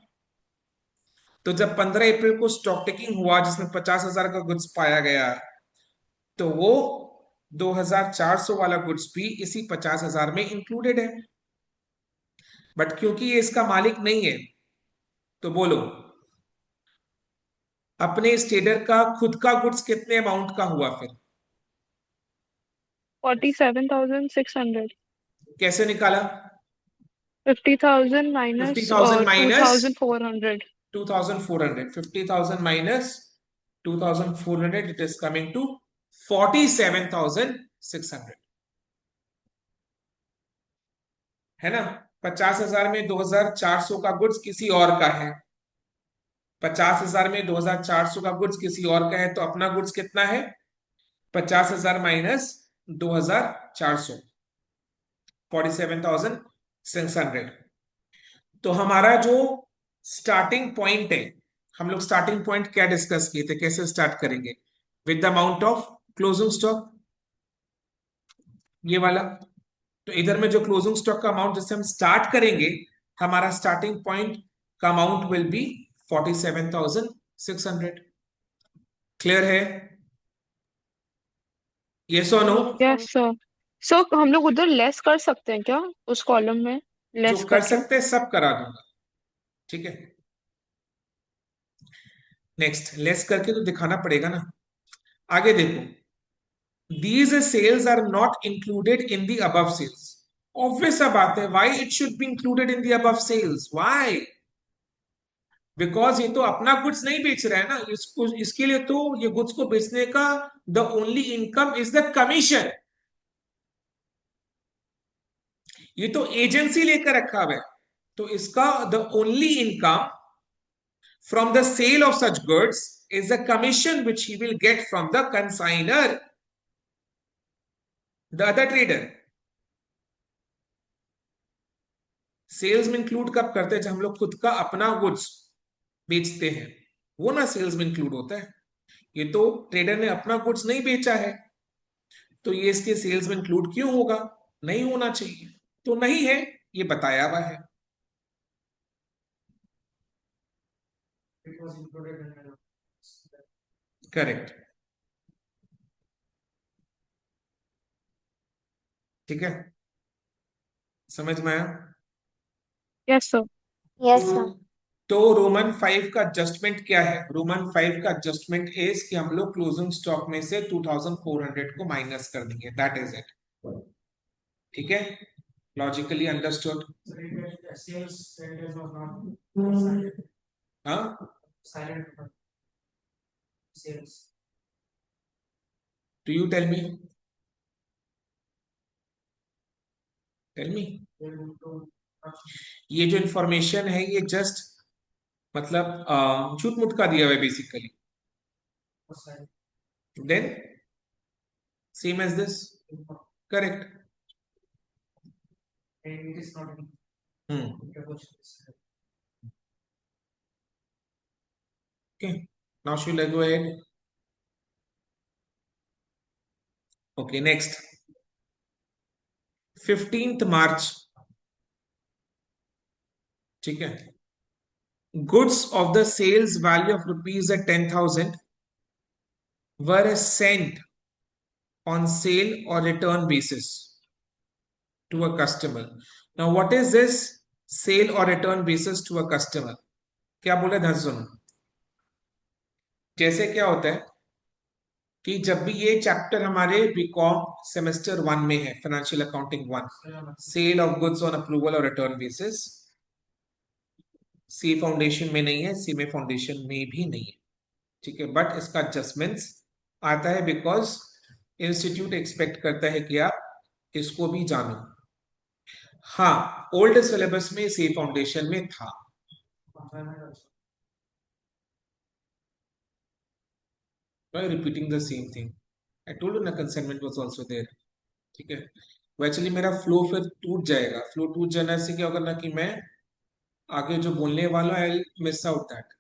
तो जब 15 अप्रैल को स्टॉक टेकिंग हुआ जिसमें 50,000 का गुड्स पाया गया, तो वो 2400 वाला गुड्स भी इसी 50,000 में इंक्लूडेड है। बट क्योंकि ये इसका मालिक नहीं है, तो बोलो अपने इस ट्रेडर का खुद का गुड्स कितने अमाउंट का हुआ फिर? 47,600। कैसे निकाला? 50,000 minus 50,000 minus 2,400। 2,400, 50,000 minus 2,400, it is coming to 47,600, है ना। 50,000 में 2,400 का गुड्स किसी और का है, 50,000 में 2,400 का गुड्स किसी और का है, तो अपना गुड्स कितना है? 50,000 माइनस 2,400, 47,600। तो हमारा जो स्टार्टिंग पॉइंट है, हम लोग स्टार्टिंग पॉइंट क्या डिस्कस किए थे, कैसे स्टार्ट करेंगे? With the amount of closing stock, ये वाला। तो इधर में जो क्लोजिंग स्टॉक का अमाउंट जिससे हम स्टार्ट करेंगे, हमारा स्टार्टिंग पॉइंट का अमाउंट विल बी 47,600। क्लियर है? यस और नो? Yes sir. सर हम लोग उधर लेस कर सकते हैं क्या, उस कॉलम में जो लेस कर करके? सकते हैं सब करा दूंगा, ठीक है। नेक्स्ट लेस करके तो दिखाना पड़ेगा ना। आगे देखो, these sales are not included in the above sales. Obvious सा बात है, why it should be included in the above sales? Why? Because ये तो अपना गुड्स नहीं बेच रहा है ना, इसको इसके लिए तो ये गुड्स को बेचने का the only income is the commission. ये तो एजेंसी लेकर रखा हुआ है, तो इसका the only income from the sale of such goods is the commission which he will get from the consignor, the other trader. Sales में इंक्लूड कब करते हैं? जब हम लोग खुद का अपना गुड्स बेचते हैं, वो ना सेल्स में इंक्लूड होता है। ये तो ट्रेडर ने अपना गुड्स नहीं बेचा है, तो ये इसके सेल्स में इंक्लूड क्यों होगा? नहीं होना चाहिए, तो नहीं है, ये बताया हुआ है। करेक्ट, ठीक है, समझ में आया? Yes sir. Yes sir. तो रोमन 5 का एडजस्टमेंट क्या है? रोमन 5 का एडजस्टमेंट इज कि हम लोग क्लोजिंग स्टॉक में से 2,400 को माइनस कर देंगे, दैट इज इट। ठीक है, लॉजिकली अंडरस्टूड। हाँ, do you tell me, tell me. ये जो इंफॉर्मेशन है ये जस्ट मतलब झूठ मूठ का दिया हुआ है basically. Then same as this, correct. Okay, now shall I go ahead? Okay, next 15th March, ठीक है। Goods of the sales value of rupees at 10,000 were sent on sale or return basis to a customer. Now what is this sale or return basis to a customer? क्या बोले ध्यान से सुनो। जैसे क्या होता है कि जब भी ये चैप्टर हमारे बीकॉम सेमेस्टर 1 में है, financial accounting 1, sale of goods on approval और रिटर्न बेसिस, सी फाउंडेशन में नहीं है, सी में फाउंडेशन में भी नहीं है, ठीक है, बट इसका एडजस्टमेंट्स आता है बिकॉज इंस्टीट्यूट एक्सपेक्ट करता है कि आप इसको भी जानो। हाँ, ओल्ड सिलेबस में सी फाउंडेशन में था। Repeating the same thing, I told you ना, कंसाइनमेंट वाज आल्सो देयर, ठीक है। वो एक्चुअली मेरा फ्लो फिर टूट जाएगा, फ्लो टूट जाने से क्या होगा ना कि मैं आगे जो बोलने वाला है मिस आउट दैट,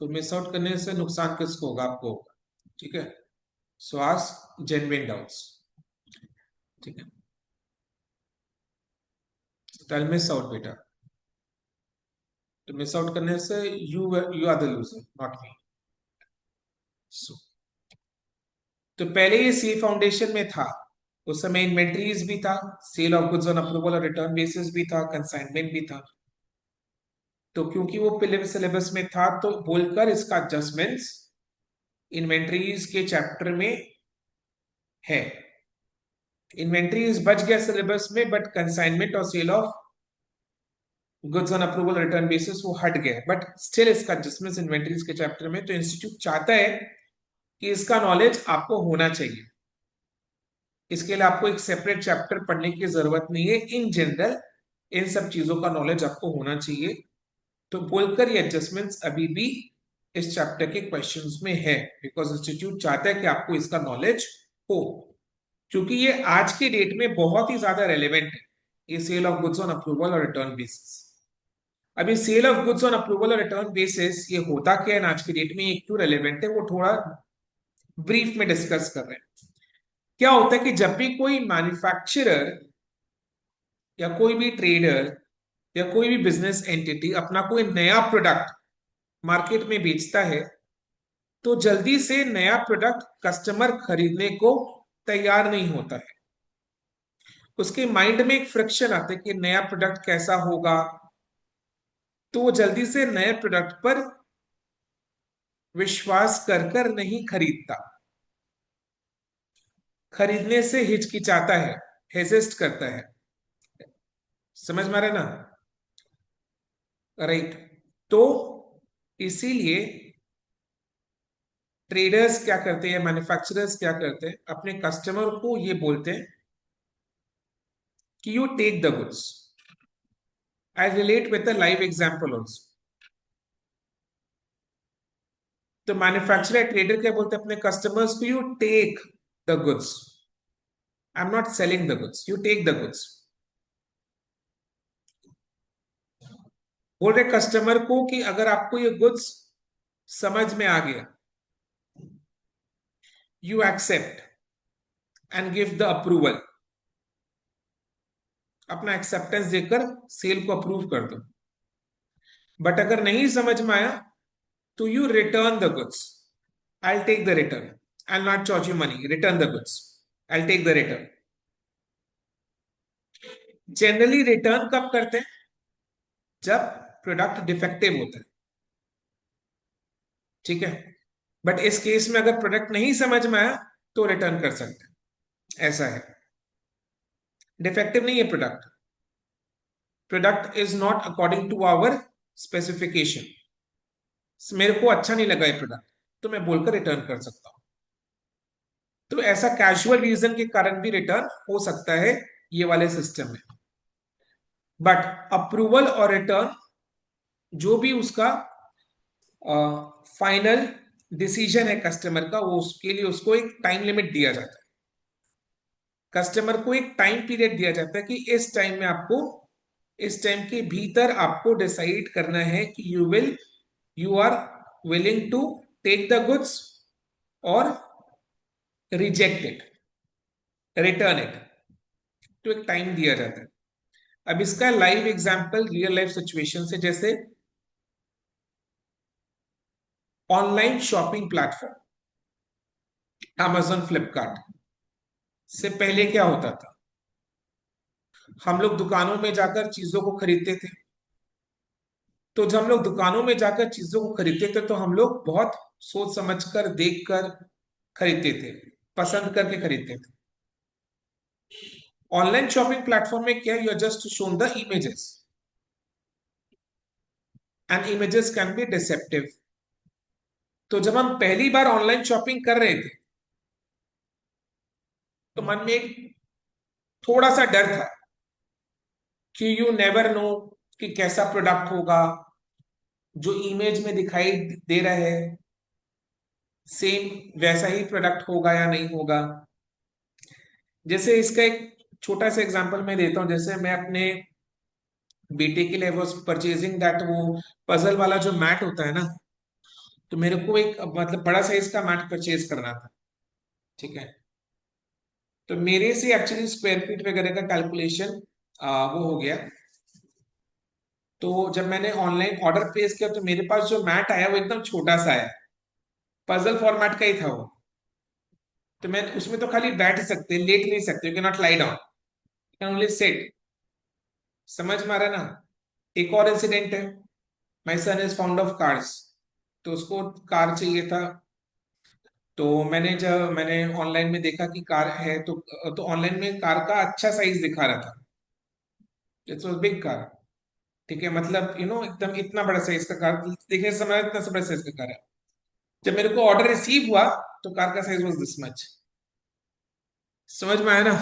तो मिस आउट करने से नुकसान किसको होगा? आपको होगा, ठीक है। सो आस्क जेन्युइन डाउट्स, ठीक है, टल मिस आउट बेटा, तो मिस आउट करने से you you are the loser, not me. So तो पहले ये सी फाउंडेशन में था, उस समय इन्वेंट्रीज भी था, sale of goods on approval और रिटर्न बेसिस भी था, कंसाइनमेंट भी था। तो क्योंकि वो पहले सिलेबस में था तो बोलकर इसका एडजस्टमेंट्स इन्वेंट्रीज के चैप्टर में है। इन्वेंट्रीज बच गया सिलेबस में, बट कंसाइनमेंट और sale of goods on approval return basis वो हट गया, बट स्टिल इसका एडजस्टमेंट्स इन्वेंट्रीज के चैप्टर में। तो इंस्टीट्यूट चाहता है कि इसका नॉलेज आपको होना चाहिए, इसके लिए आपको एक सेपरेट चैप्टर पढ़ने की जरूरत नहीं है, इन जनरल इन सब चीजों का नॉलेज आपको होना चाहिए। तो बोलकर ये एडजस्टमेंट्स अभी भी इस चैप्टर के क्वेश्चंस में है, बिकॉज इंस्टीट्यूट चाहता है कि आपको इसका नॉलेज हो, क्योंकि ये आज के डेट में बहुत ही ज्यादा रेलेवेंट है, ये sale of goods on approval और रिटर्न बेसिस। अभी sale of goods on approval और रिटर्न बेसिस ये होता क्या है आज की डेट में, ये क्यों रेलेवेंट है, वो थोड़ा ब्रीफ में डिस्कस कर रहे हैं। क्या होता है कि जब भी कोई मैन्युफैक्चरर या कोई भी ट्रेडर या कोई भी बिजनेस एंटिटी अपना कोई नया प्रोडक्ट मार्केट में बेचता है, तो जल्दी से नया प्रोडक्ट कस्टमर खरीदने को तैयार नहीं होता है। उसके माइंड में एक फ्रिक्शन आता है कि नया प्रोडक्ट कैसा होगा, तो वो जल्दी से नए प्रोडक्ट पर विश्वास कर कर नहीं खरीदता, खरीदने से हिचकिचाता है, हेजिस्ट करता है। समझ में आ रहा है ना? राइट। तो इसीलिए ट्रेडर्स क्या करते हैं, मैन्युफैक्चरर्स क्या करते हैं, अपने कस्टमर को ये बोलते हैं कि you take the goods. I relate with the live example also. तो मैन्युफैक्चरर ट्रेडर क्या बोलते हैं अपने कस्टमर्स को, you take the goods, I am not selling the goods, you take the goods. बोल रहे कस्टमर को कि अगर आपको ये गुड्स समझ में आ गया, you accept and give the approval, अपना एक्सेप्टेंस देकर सेल को अप्रूव कर दो। बट अगर नहीं समझ में आया तो you return the goods, I take the return, I not charge you money, return the goods, I take the return. Generally return कब करते हैं? जब प्रोडक्ट डिफेक्टिव होता है, ठीक है। बट इस केस में अगर प्रोडक्ट नहीं समझ में आया तो रिटर्न कर सकते हैं, ऐसा है। डिफेक्टिव नहीं है product, product is not according to our specification, मेरे को अच्छा नहीं लगा ये प्रोडक्ट, तो मैं बोलकर रिटर्न कर सकता हूं। तो ऐसा कैजुअल रीजन के कारण भी रिटर्न हो सकता है ये वाले सिस्टम में। बट अप्रूवल और रिटर्न जो भी उसका फाइनल डिसीजन है कस्टमर का, वो उसके लिए उसको एक टाइम लिमिट दिया जाता है, कस्टमर को एक टाइम पीरियड दिया जाता है कि इस टाइम में आपको, इस टाइम के भीतर आपको डिसाइड करना है कि you are willing to take the goods और रिजेक्ट इट, रिटर्न इट। तो एक टाइम दिया जाता है। अब इसका live example real life situation से, जैसे online shopping platform Amazon Flipkart से पहले क्या होता था, हम लोग दुकानों में जाकर चीजों को खरीदते थे, तो जब हम लोग दुकानों में जाकर चीजों को खरीदते थे तो हम लोग बहुत सोच समझ कर देख कर खरीदते थे, पसंद करके खरीदते थे। ऑनलाइन शॉपिंग प्लेटफॉर्म में क्या, you are just shown the images and images can be deceptive. तो जब हम पहली बार ऑनलाइन शॉपिंग कर रहे थे तो मन में एक थोड़ा सा डर था कि यू नेवर नो कि कैसा प्रोडक्ट होगा, जो इमेज में दिखाई दे रहा है सेम वैसा ही प्रोडक्ट होगा या नहीं होगा। जैसे इसका एक छोटा सा एग्जांपल मैं देता हूं, जैसे मैं अपने बेटे के लिए वाज परचेजिंग दैट वो पजल वाला जो मैट होता है ना, तो मेरे को एक मतलब बड़ा साइज का मैट परचेज करना था, ठीक है। तो मेरे से एक्चुअली स्क्वायर फीट वगैरह का कैलकुलेशन वो हो गया। तो जब मैंने ऑनलाइन ऑर्डर प्लेस किया तो मेरे पास जो मैट आया वो एकदम छोटा सा आया, पजल फॉर्मेट का ही था वो। तो मैं उसमें तो खाली बैठ सकते, लेट नहीं सकते, you can not lie down, can only sit. समझ में आ रहा है ना। एक और इंसिडेंट है, माई सन इज फाउंड ऑफ कार्स, तो उसको कार चाहिए था। तो मैंने ऑनलाइन में देखा कि कार है, तो ऑनलाइन में कार का अच्छा साइज दिखा रहा था, इट्स वाज बिग कार, ठीक है, मतलब एकदम इतना बड़ा साइज का कार, देखने से समझ इतना सा बड़ा साइज का कार है। जब मेरे को ऑर्डर रिसीव हुआ तो कार का साइज वाज दिस मच। समझ में आया ना।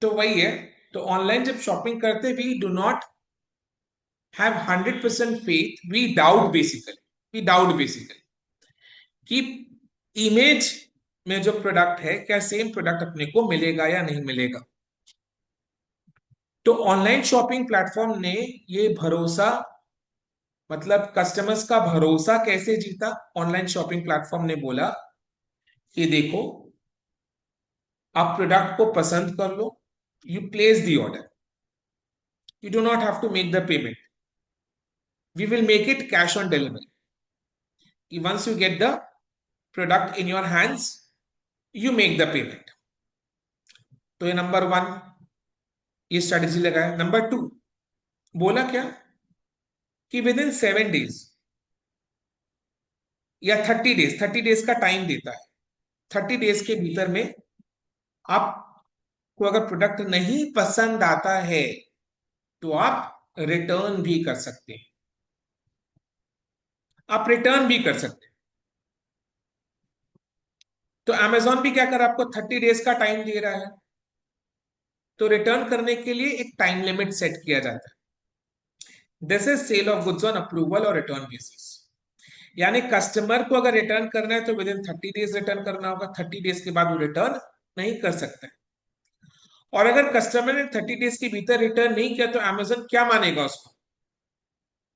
तो वही है, तो ऑनलाइन जब शॉपिंग करते we do not have 100% faith, we doubt basically कि इमेज में जो प्रोडक्ट है क्या सेम प्रोडक्ट अपने को मिलेगा या नहीं मिलेगा। तो ऑनलाइन शॉपिंग प्लेटफॉर्म ने ये भरोसा, मतलब कस्टमर्स का भरोसा कैसे जीता। ऑनलाइन शॉपिंग प्लेटफॉर्म ने बोला कि देखो, आप प्रोडक्ट को पसंद कर लो, you place the order, you do not have to make the payment, we will make it cash on delivery. Once you get the product in your hands you make the payment. तो ये number one, ये strategy लगाया। Number two बोला क्या कि with in 7 days या 30 days, 30 days का time देता है, 30 डेज के भीतर में आपको अगर प्रोडक्ट नहीं पसंद आता है तो आप रिटर्न भी कर सकते हैं, आप रिटर्न भी कर सकते हैं। तो अमेजॉन भी क्या कर आपको 30 डेज का टाइम दे रहा है, तो रिटर्न करने के लिए एक टाइम लिमिट सेट किया जाता है। This is sale of goods on approval और रिटर्न बेसिस, यानी कस्टमर को अगर रिटर्न करना है तो विद इन 30 डेज रिटर्न करना होगा, 30 डेज के बाद वो रिटर्न नहीं कर सकते। और अगर कस्टमर ने 30 डेज के भीतर रिटर्न नहीं किया तो अमेजन क्या मानेगा उसको,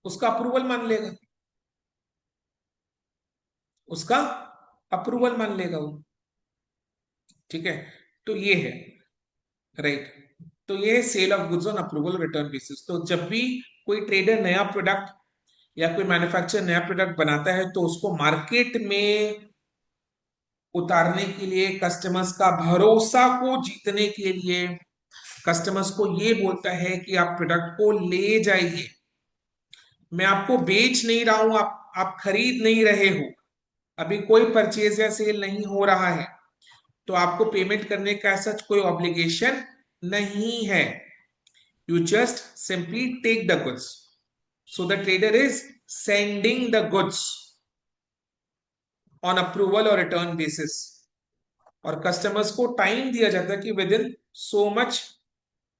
उसका अप्रूवल मान लेगा, उसका अप्रूवल मान लेगा वो, ठीक है। तो ये है, राइट। तो ये है sale of goods on approval return basis. तो जब भी कोई ट्रेडर नया प्रोडक्ट या कोई मैन्युफैक्चरर नया प्रोडक्ट बनाता है तो उसको मार्केट में उतारने के लिए, कस्टमर्स का भरोसा को जीतने के लिए, कस्टमर्स को ये बोलता है कि आप प्रोडक्ट को ले जाइए, मैं आपको बेच नहीं रहा हूं, आप खरीद नहीं रहे हो, अभी कोई परचेज या सेल नहीं हो रहा है, तो आपको पेमेंट करने का सच कोई ऑब्लिगेशन नहीं है, you just simply take the goods. So the trader is sending the goods on approval और रिटर्न बेसिस, और कस्टमर्स को टाइम दिया जाता है कि within so much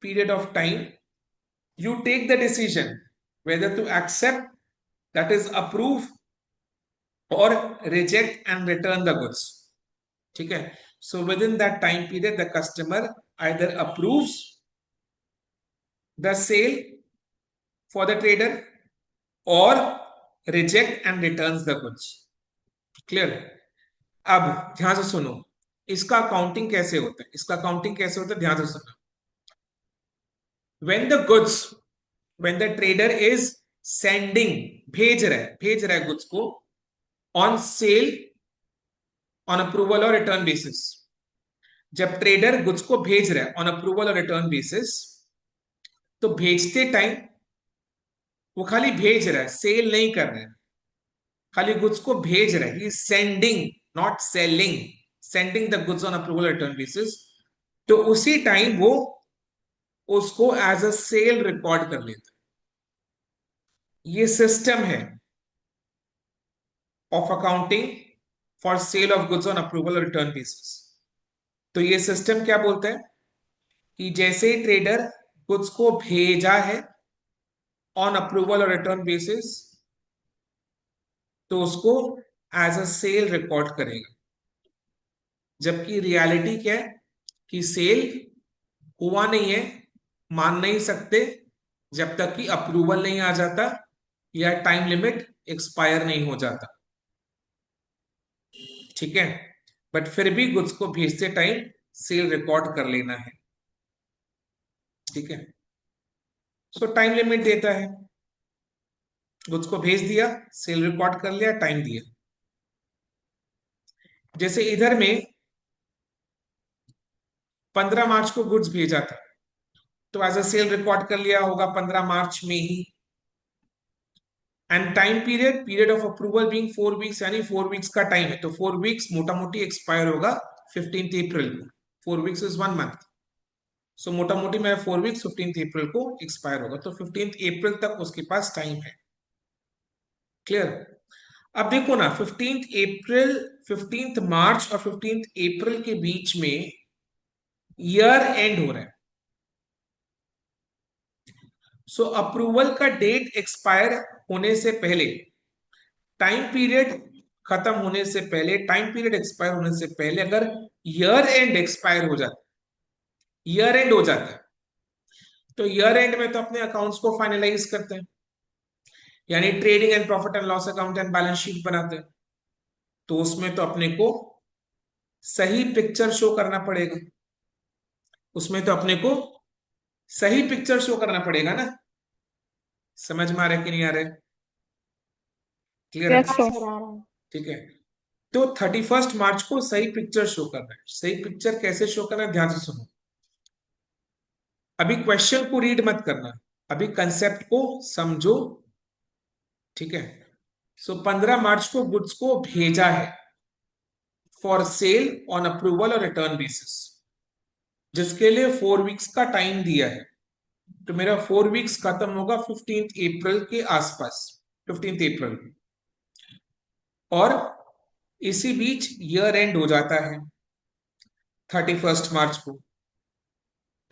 period of time you take the decision whether to accept, that is approve, or reject and return the goods, ठीक है। so within that time period the customer either approves the sale for the trader or reject and returns the goods, clear। अब ध्यान से सुनो, इसका counting कैसे होता है, इसका काउंटिंग कैसे होता है, ध्यान से सुनो। when the goods when the trader is sending, भेज रहा है गुड्स को ऑन सेल, ऑन अप्रूवल और रिटर्न बेसिस, जब ट्रेडर गुड्स को भेज रहा है ऑन अप्रूवल और रिटर्न बेसिस, तो भेजते टाइम वो खाली भेज रहा है, सेल नहीं कर रहा है, खाली गुड्स को भेज रहा है, sending not selling, sending the goods on approval return basis. तो उसी टाइम वो उसको एज अ सेल रिकॉर्ड कर लेता है। ये सिस्टम है of accounting for sale of goods on approval और रिटर्न बेसिस। तो ये सिस्टम क्या बोलता है कि जैसे ही ट्रेडर गुड्स को भेजा है ऑन अप्रूवल और रिटर्न बेसिस, तो उसको एज अ सेल रिकॉर्ड करेगा। जबकि रियलिटी क्या है कि सेल हुआ नहीं है, मान नहीं सकते जब तक कि अप्रूवल नहीं आ जाता या टाइम लिमिट एक्सपायर नहीं हो जाता। ठीक है, बट फिर भी गुड्स को भेजते टाइम सेल रिकॉर्ड कर लेना है। ठीक है, सो टाइम लिमिट देता है, गुड्स को भेज दिया, सेल रिकॉर्ड कर लिया, टाइम दिया। जैसे इधर में 15 मार्च को गुड्स भेजा था, तो एज अ सेल रिकॉर्ड कर लिया होगा 15 मार्च में ही। And time period of approval being 4 weeks, यानी 4 वीक्स का टाइम है, तो 4 वीक्स मोटा मोटी एक्सपायर होगा 15 अप्रैल को। 4 वीक्स इज 1 मंथ, सो मोटा मोटी में 4 वीक्स 15 अप्रैल को एक्सपायर होगा, तो 15 अप्रैल तक उसके पास टाइम है। क्लियर? अब देखो ना, 15 मार्च और 15 अप्रैल के बीच में ईयर एंड हो रहा है। सो अप्रूवल का डेट एक्सपायर होने से पहले, टाइम पीरियड खत्म होने से पहले, टाइम पीरियड एक्सपायर होने से पहले अगर ईयर एंड एक्सपायर हो जाता, ईयर एंड हो जाता है, तो ईयर एंड में तो अपने अकाउंट्स को फाइनलाइज करते हैं, यानी trading and profit and loss account and balance sheet बनाते हैं। तो उसमें तो अपने को सही पिक्चर शो करना पड़ेगा, उसमें तो अपने को सही पिक्चर शो करना पड़ेगा ना। समझ में आ रहा है कि नहीं आ रहा है? क्लियर है? यस हाँ सर। सर आ रहा है। ठीक है, तो 31 मार्च को सही पिक्चर शो करना है। सही पिक्चर कैसे शो करना है, ध्यान से सुनो। अभी क्वेश्चन को रीड मत करना, अभी कंसेप्ट को समझो। ठीक है, सो 15 मार्च को गुड्स को भेजा है फॉर सेल ऑन अप्रूवल और रिटर्न बेसिस, जिसके लिए 4 वीक्स का टाइम दिया है। तो मेरा 4 वीक्स खत्म होगा 15 अप्रैल के आसपास, 15 अप्रैल, और इसी बीच ईयर एंड हो जाता है 31 मार्च को।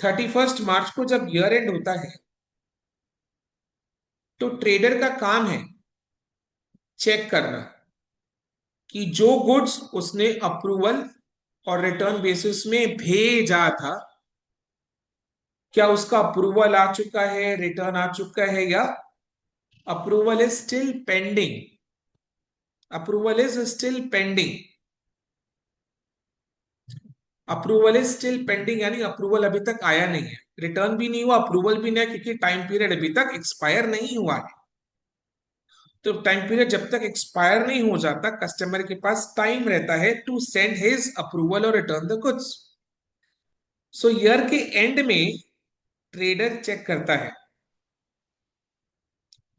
31 मार्च को जब ईयर एंड होता है, तो ट्रेडर का काम है चेक करना कि जो गुड्स उसने अप्रूवल और रिटर्न बेसिस में भेजा था, क्या उसका अप्रूवल आ चुका है, रिटर्न आ चुका है, या approval is still pending. Approval is still pending, approval is still pending, यानी अप्रूवल अभी तक आया नहीं है, रिटर्न भी नहीं हुआ, अप्रूवल भी नहीं है, क्योंकि टाइम पीरियड अभी तक एक्सपायर नहीं हुआ है। तो टाइम पीरियड जब तक एक्सपायर नहीं हो जाता, कस्टमर के पास टाइम रहता है टू सेंड हिज अप्रूवल और return the goods. So year के एंड में ट्रेडर चेक करता है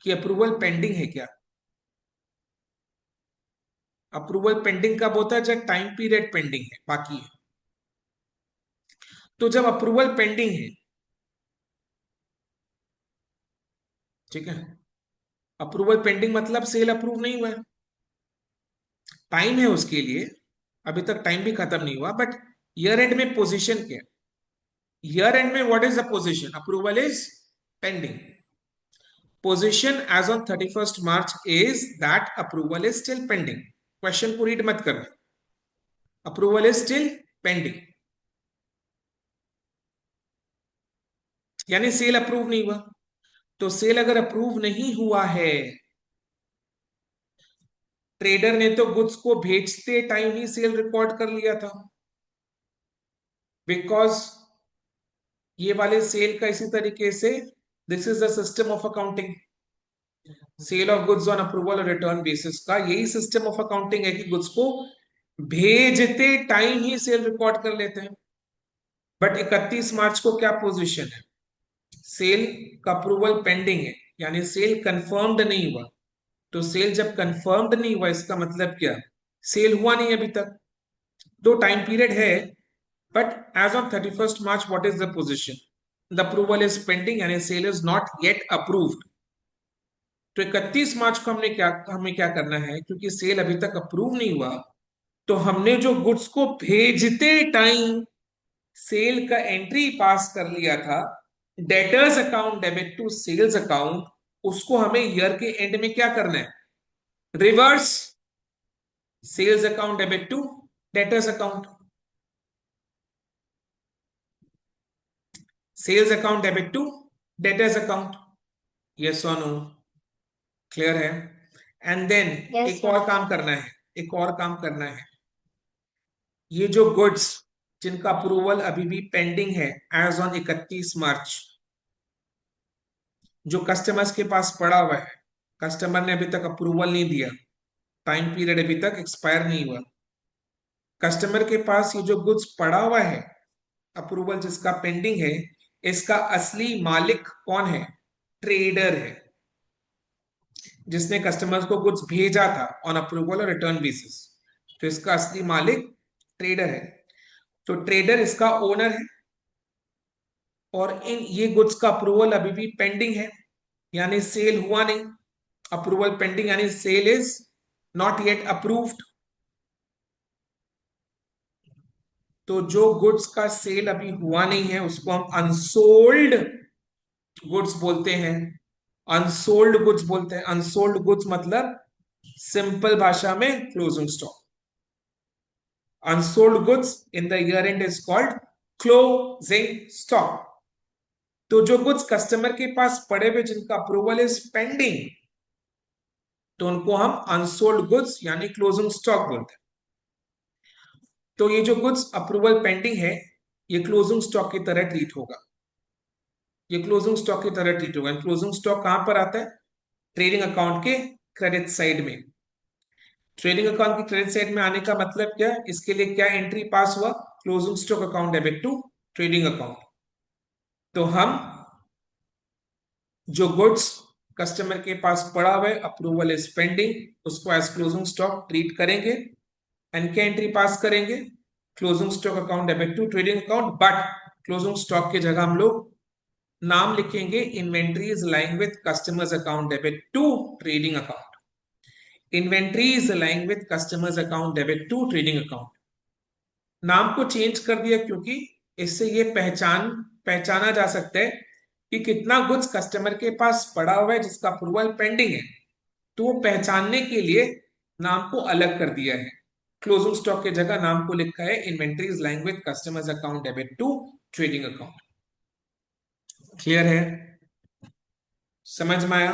कि अप्रूवल पेंडिंग है क्या। अप्रूवल पेंडिंग कब होता है? जब टाइम पीरियड पेंडिंग है, बाकी है। तो जब अप्रूवल पेंडिंग है, ठीक है, अप्रूवल पेंडिंग मतलब सेल अप्रूव नहीं हुआ है, टाइम है उसके लिए, अभी तक टाइम भी खत्म नहीं हुआ, बट ईयर एंड में पोजीशन क्या है? ईयर एंड में what is the position? Approval is pending. Position as on 31 March is that approval is still pending. Question को रीड मत करना, अप्रूवल इज स्टिल पेंडिंग, यानी सेल अप्रूव नहीं हुआ। तो सेल अगर अप्रूव नहीं हुआ है, ट्रेडर ने तो गुड्स को भेजते टाइम ही सेल रिकॉर्ड कर लिया था, बिकॉज ये वाले सेल का इसी तरीके से, this is the system of accounting, sale of goods on approval और रिटर्न बेसिस का यही सिस्टम ऑफ अकाउंटिंग है कि गुड्स को भेजते टाइम ही सेल रिकॉर्ड कर लेते हैं। बट 31 मार्च को क्या पोजीशन है? सेल का अप्रूवल पेंडिंग है, यानी सेल कंफर्म्ड नहीं हुआ। तो सेल जब कंफर्म्ड नहीं हुआ इसका मतलब क्या, सेल हुआ नहीं अभी तक। दो टाइम पीरियड है, but as on 31st March what is the position, the approval is pending यानी sale is not yet approved. तो 31 मार्च को हमें क्या करना है, क्योंकि सेल अभी तक अप्रूव नहीं हुआ, तो हमने जो गुड्स को भेजते टाइम सेल का एंट्री पास कर लिया था, debtors account debit to sales account, उसको हमें ईयर के एंड में क्या करना है, reverse sales account debit to debtors account, sales account debit to debtors account. Yes और नो, क्लियर है? एंड देन यस एक सर। और काम करना है, एक और काम करना है, ये जो गुड्स जिनका अप्रूवल अभी भी पेंडिंग है एज ऑन 31 मार्च, जो कस्टमर्स के पास पड़ा हुआ है, कस्टमर ने अभी तक अप्रूवल नहीं दिया, टाइम पीरियड अभी तक एक्सपायर नहीं हुआ, कस्टमर के पास ये जो गुड्स पड़ा हुआ है, अप्रूवल जिसका पेंडिंग है, इसका असली मालिक कौन है, ट्रेडर है, जिसने कस्टमर्स को गुड्स भेजा था ऑन अप्रूवल और रिटर्न बेसिस। तो इसका असली मालिक ट्रेडर है, तो ट्रेडर इसका ओनर है, और इन ये गुड्स का अप्रूवल अभी भी पेंडिंग है, यानी सेल हुआ नहीं, अप्रूवल पेंडिंग यानी sale is not yet approved. तो जो गुड्स का सेल अभी हुआ नहीं है उसको हम अनसोल्ड गुड्स बोलते हैं, अनसोल्ड गुड्स बोलते हैं। अनसोल्ड गुड्स मतलब सिंपल भाषा में closing stock. Unsold goods in the year and is called closing stock. तो जो गुड्स कस्टमर के पास पड़े हुए जिनका अप्रूवल इज पेंडिंग, तो उनको हम अनसोल्ड गुड्स यानी क्लोजिंग स्टॉक बोलते हैं। तो ये जो गुड्स अप्रूवल पेंडिंग है, ये क्लोजिंग स्टॉक की तरह ट्रीट होगा, ये क्लोजिंग स्टॉक की तरह ट्रीट होगा। क्लोजिंग स्टॉक कहां पर आता है, ट्रेडिंग अकाउंट के क्रेडिट साइड में। ट्रेडिंग अकाउंट की क्रेडिट साइड में आने का मतलब क्या है, इसके लिए क्या एंट्री पास हुआ, closing stock account debit to trading account. तो हम जो गुड्स कस्टमर के पास पड़ा हुआ है, अप्रूवल इज पेंडिंग, उसको एज क्लोजिंग स्टॉक ट्रीट करेंगे, एंड क्या एंट्री पास करेंगे, closing stock account debit to trading account. But closing stock की जगह हम लोग नाम लिखेंगे, inventory is lying with customers account debit to trading account. Inventory is lying with customers account debit to trading account. नाम को change कर दिया क्योंकि इससे ये पहचाना जा सकता है कि कितना गुड्स कस्टमर के पास पड़ा हुआ है जिसका अप्रूवल पेंडिंग है। तो वो पहचानने के लिए नाम को अलग कर दिया है, क्लोजिंग स्टॉक की जगह नाम को लिखा है inventory is lying with customers account debit to trading account. Clear है, समझ में आया?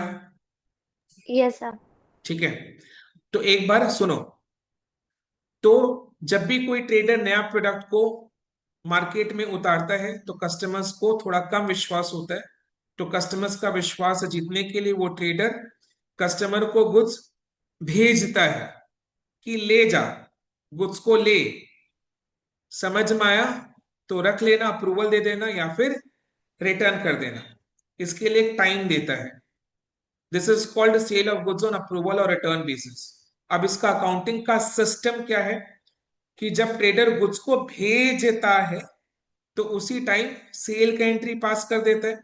Yes sir. ठीक है, तो एक बार सुनो। तो जब भी कोई ट्रेडर नया प्रोडक्ट को मार्केट में उतारता है तो कस्टमर्स को थोड़ा कम विश्वास होता है। तो कस्टमर्स का विश्वास जीतने के लिए वो ट्रेडर कस्टमर को गुड्स भेजता है कि ले जा, गुड्स को ले। समझ में आया? तो रख लेना, अप्रूवल दे देना या फिर रिटर्न कर देना, इसके लिए टाइम देता है। This is called sale of goods on approval और रिटर्न बेसिस। अब इसका अकाउंटिंग का सिस्टम क्या है कि जब ट्रेडर गुड्स को भेजता है तो उसी टाइम सेल का एंट्री पास कर देता है,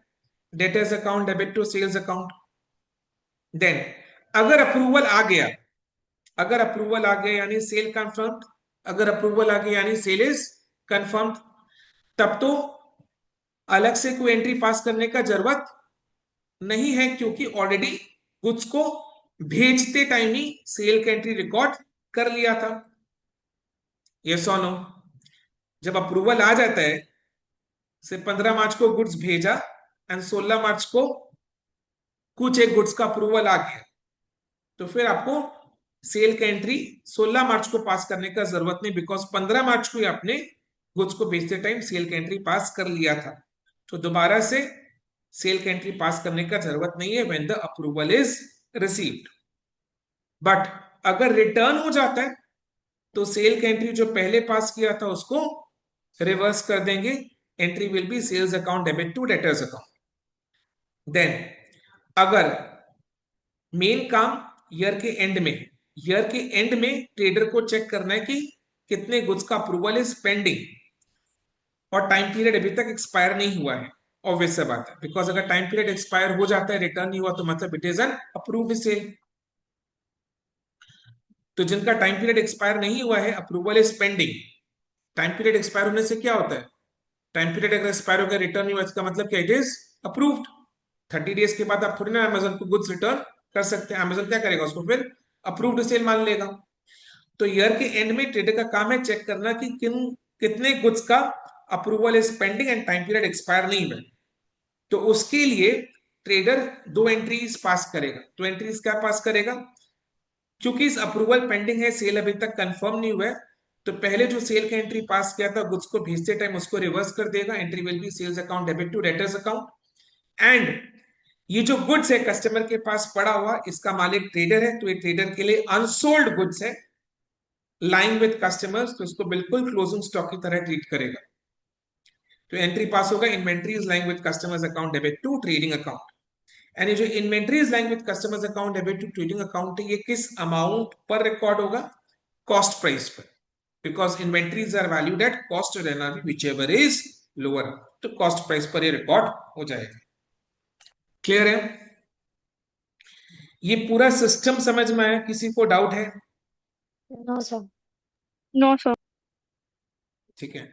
debtors account debit to sales account. Then अगर अप्रूवल आ गया, अगर अप्रूवल आ गया यानी सेल कंफर्म, अगर अप्रूवल आ गया यानी सेल इज कंफर्म, तब तो अलग से कोई एंट्री पास करने का जरूरत नहीं है, क्योंकि ऑलरेडी गुड्स को भेजते टाइम ही सेल का एंट्री रिकॉर्ड कर लिया था। यस और नो? जब अप्रूवल आ जाता है, से 15 मार्च को गुड्स भेजा एंड 16 मार्च को कुछ एक गुड्स का अप्रूवल आ गया, तो फिर आपको सेल का एंट्री 16 मार्च को पास करने का जरूरत नहीं, बिकॉज 15 मार्च को ही आपने गुड्स को भेजते टाइम सेल का एंट्री पास कर लिया था। तो दोबारा से सेल का एंट्री पास करने का जरूरत नहीं है when the approval is received. But अगर रिटर्न हो जाता है तो सेल का एंट्री जो पहले पास किया था उसको रिवर्स कर देंगे, entry will be sales account debit to debtors account. Then अगर मेन काम ईयर के एंड में, ईयर के एंड में ट्रेडर को चेक करना है कि कितने गुड्स का अप्रूवल इज पेंडिंग, और टाइम पीरियड अभी तक एक्सपायर नहीं हुआ है। ऑब्वियस सी बात है, बिकॉज अगर टाइम पीरियड एक्सपायर हो जाता है, रिटर्न नहीं हुआ, तो मतलब it is unapproved sale. तो जिनका टाइम पीरियड एक्सपायर नहीं हुआ है, approval is pending. Time period expire होने से क्या होता है, टाइम पीरियड अगर एक्सपायर हो गया, रिटर्न नहीं हुआ, इसका मतलब क्या, इट इज अप्रूव्ड। 30 डेज के बाद आप थोड़ी ना अमेजन को गुड्स रिटर्न कर सकते हैं। अमेजन क्या करेगा, उसको फिर अप्रूव्ड सेल मान लेगा। तो ईयर के एंड में ट्रेडर का काम है चेक करना कि कितने गुड्स का approval is pending and time period expire नहीं हुआ। तो उसके लिए ट्रेडर दो एंट्रीज पास करेगा। दो एंट्रीज क्या पास करेगा, क्योंकि इस अप्रूवल पेंडिंग है, सेल अभी तक कंफर्म नहीं हुआ है, तो पहले जो सेल का एंट्री पास किया था गुड्स को भेजते टाइम, उसको रिवर्स कर देगा। Entry will be sales account debit to debtors account. And ये जो गुड्स है कस्टमर के पास पड़ा हुआ, इसका मालिक ट्रेडर है, तो ये ट्रेडर के लिए अनसोल्ड गुड्स है, लाइन विद कस्टमर्स, तो इसको बिल्कुल क्लोजिंग स्टॉक की तरह ट्रीट करेगा। तो एंट्री पास होगा, inventory is lying with customers account debit to trading account. And ये जो inventory is lying with customers account debit to trading account है, ये किस अमाउंट पर रिकॉर्ड होगा, कॉस्ट प्राइस पर, because inventories are valued at cost और NRV whichever is lower, तो कॉस्ट प्राइस पर ये रिकॉर्ड हो जाएगा। क्लियर है, ये पूरा सिस्टम समझ में आया, किसी को डाउट है? No sir. No sir. ठीक है,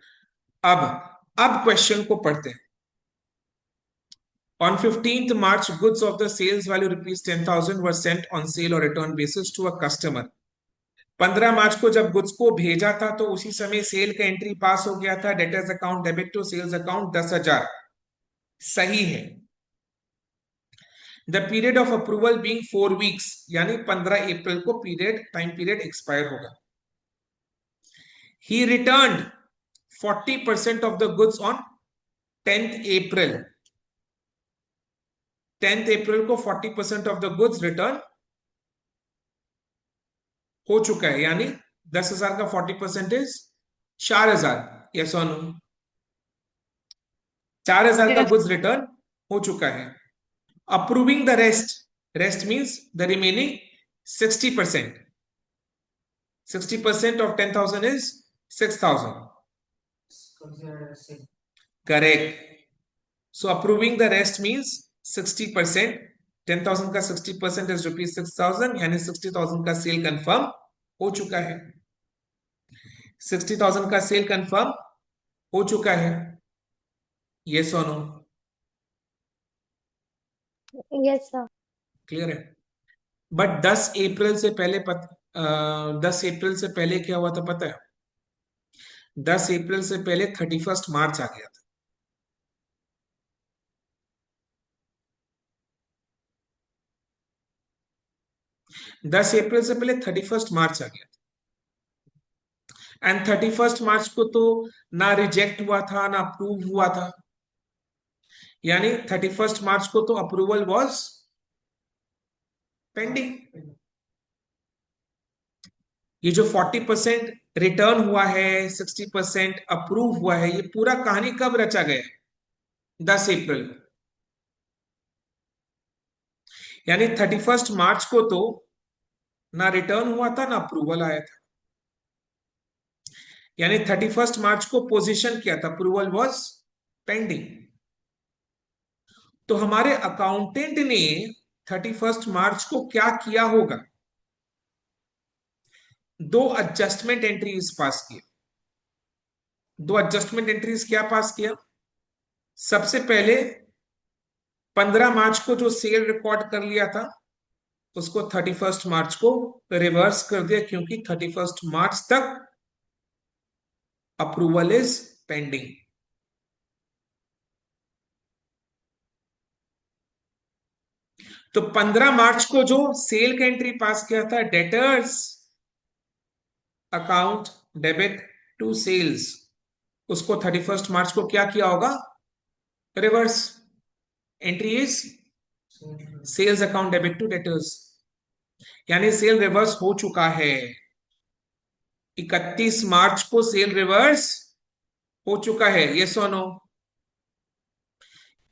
अब क्वेश्चन को पढ़ते हैं। On 15th March, goods of the sales value rupees 10,000 were sent on sale or return basis to a customer. 15 मार्च को जब गुड्स को भेजा था, तो उसी समय सेल का एंट्री पास हो गया था, debtors account debit to sales account 10,000। सही है। The period of approval being 4 weeks, यानी 15 अप्रैल को टाइम पीरियड एक्सपायर होगा। He returned 40% of the goods on 10th April. 10th अप्रैल को 40% ऑफ द गुड्स रिटर्न हो चुका है, यानी 10,000 का 40% 4,000। यस और नो? 4,000 का यस। गुड्स रिटर्न हो चुका है। Approving the rest, rest means the remaining 60%। 60% of 10,000 is 6,000। Correct. So approving the rest means 60%। 10,000 का 60% इज रुपीज 6,000, यानी 60,000 का सेल कंफर्म हो चुका है। 60,000 का सेल कंफर्म हो चुका है। यस और नो? Yes sir. क्लियर है। बट 10 अप्रैल से पहले 10 अप्रैल से पहले क्या हुआ था पता है? 10 अप्रैल से पहले 31 मार्च आ गया था। 10 अप्रैल से पहले 31 मार्च आ गया था। एंड 31 मार्च को तो ना रिजेक्ट हुआ था ना अप्रूव हुआ था, यानी 31 मार्च को तो अप्रूवल वॉज पेंडिंग। ये जो 40% रिटर्न हुआ है, 60% अप्रूव हुआ है, ये पूरा कहानी कब रचा गया? 10 अप्रैल को। यानी 31 मार्च को तो ना रिटर्न हुआ था ना अप्रूवल आया था, यानी 31 मार्च को पोजीशन किया था, अप्रूवल वाज पेंडिंग। तो हमारे अकाउंटेंट ने 31 मार्च को क्या किया होगा? दो एडजस्टमेंट एंट्रीज पास किए। दो एडजस्टमेंट एंट्रीज क्या पास किया? सबसे पहले 15 मार्च को जो सेल रिकॉर्ड कर लिया था, उसको 31 मार्च को रिवर्स कर दिया, क्योंकि 31 मार्च तक अप्रूवल इज पेंडिंग। तो 15 मार्च को जो सेल का एंट्री पास किया था, debtors account debit to sales, उसको 31 मार्च को क्या किया होगा? Reverse. Entry is sales account debit to debtors, यानी सेल रिवर्स हो चुका है। 31 मार्च को सेल रिवर्स हो चुका है, यस और नो?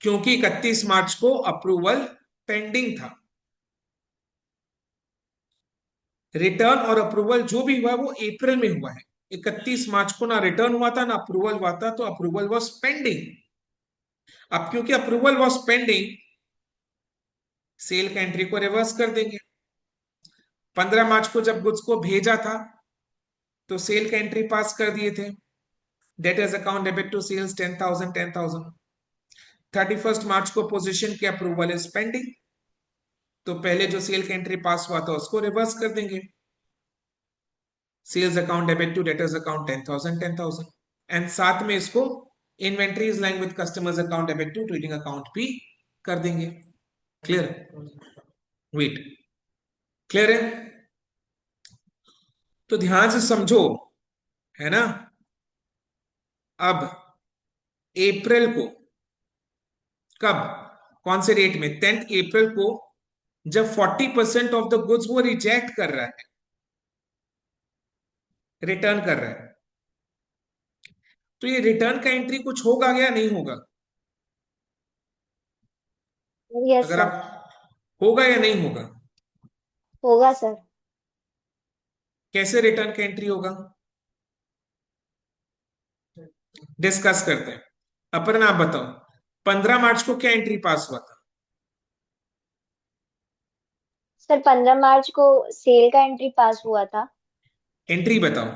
क्योंकि 31 मार्च को अप्रूवल पेंडिंग था। रिटर्न और अप्रूवल जो भी हुआ है वो अप्रैल में हुआ है। 31 मार्च को ना रिटर्न हुआ था ना अप्रूवल हुआ था, तो अप्रूवल वॉज पेंडिंग। अब क्योंकि अप्रूवल वॉज पेंडिंग, सेल का एंट्री को रिवर्स कर देंगे। 15 मार्च को जब गुड्स को भेजा था तो सेल का एंट्री पास कर दिए थे, debtors account debit to sales 10,000 10,000। 31 मार्च को पोजीशन की अप्रूवल इज पेंडिंग, तो पहले जो सेल का एंट्री पास हुआ था उसको रिवर्स कर देंगे। Sales account debit to debtors account 10,000 10,000, and साथ में इसको inventory is lying with customers account debit to trading account भी कर देंगे। क्लियर? वेट, क्लियर है? तो ध्यान से समझो, है ना। अब अप्रैल को, कब, कौन से डेट में, 10 अप्रैल को, जब 40% ऑफ द गुड्स वो रिजेक्ट कर रहा है, रिटर्न कर रहा है, तो ये रिटर्न का एंट्री कुछ होगा या नहीं होगा? यस अगर सर। आप, होगा या नहीं होगा? होगा सर। कैसे रिटर्न का एंट्री होगा, डिस्कस करते हैं। अपर्णा आप बताओ, 15 मार्च को क्या एंट्री पास हुआ था? सर 15 मार्च को सेल का एंट्री पास हुआ था। एंट्री बताओ।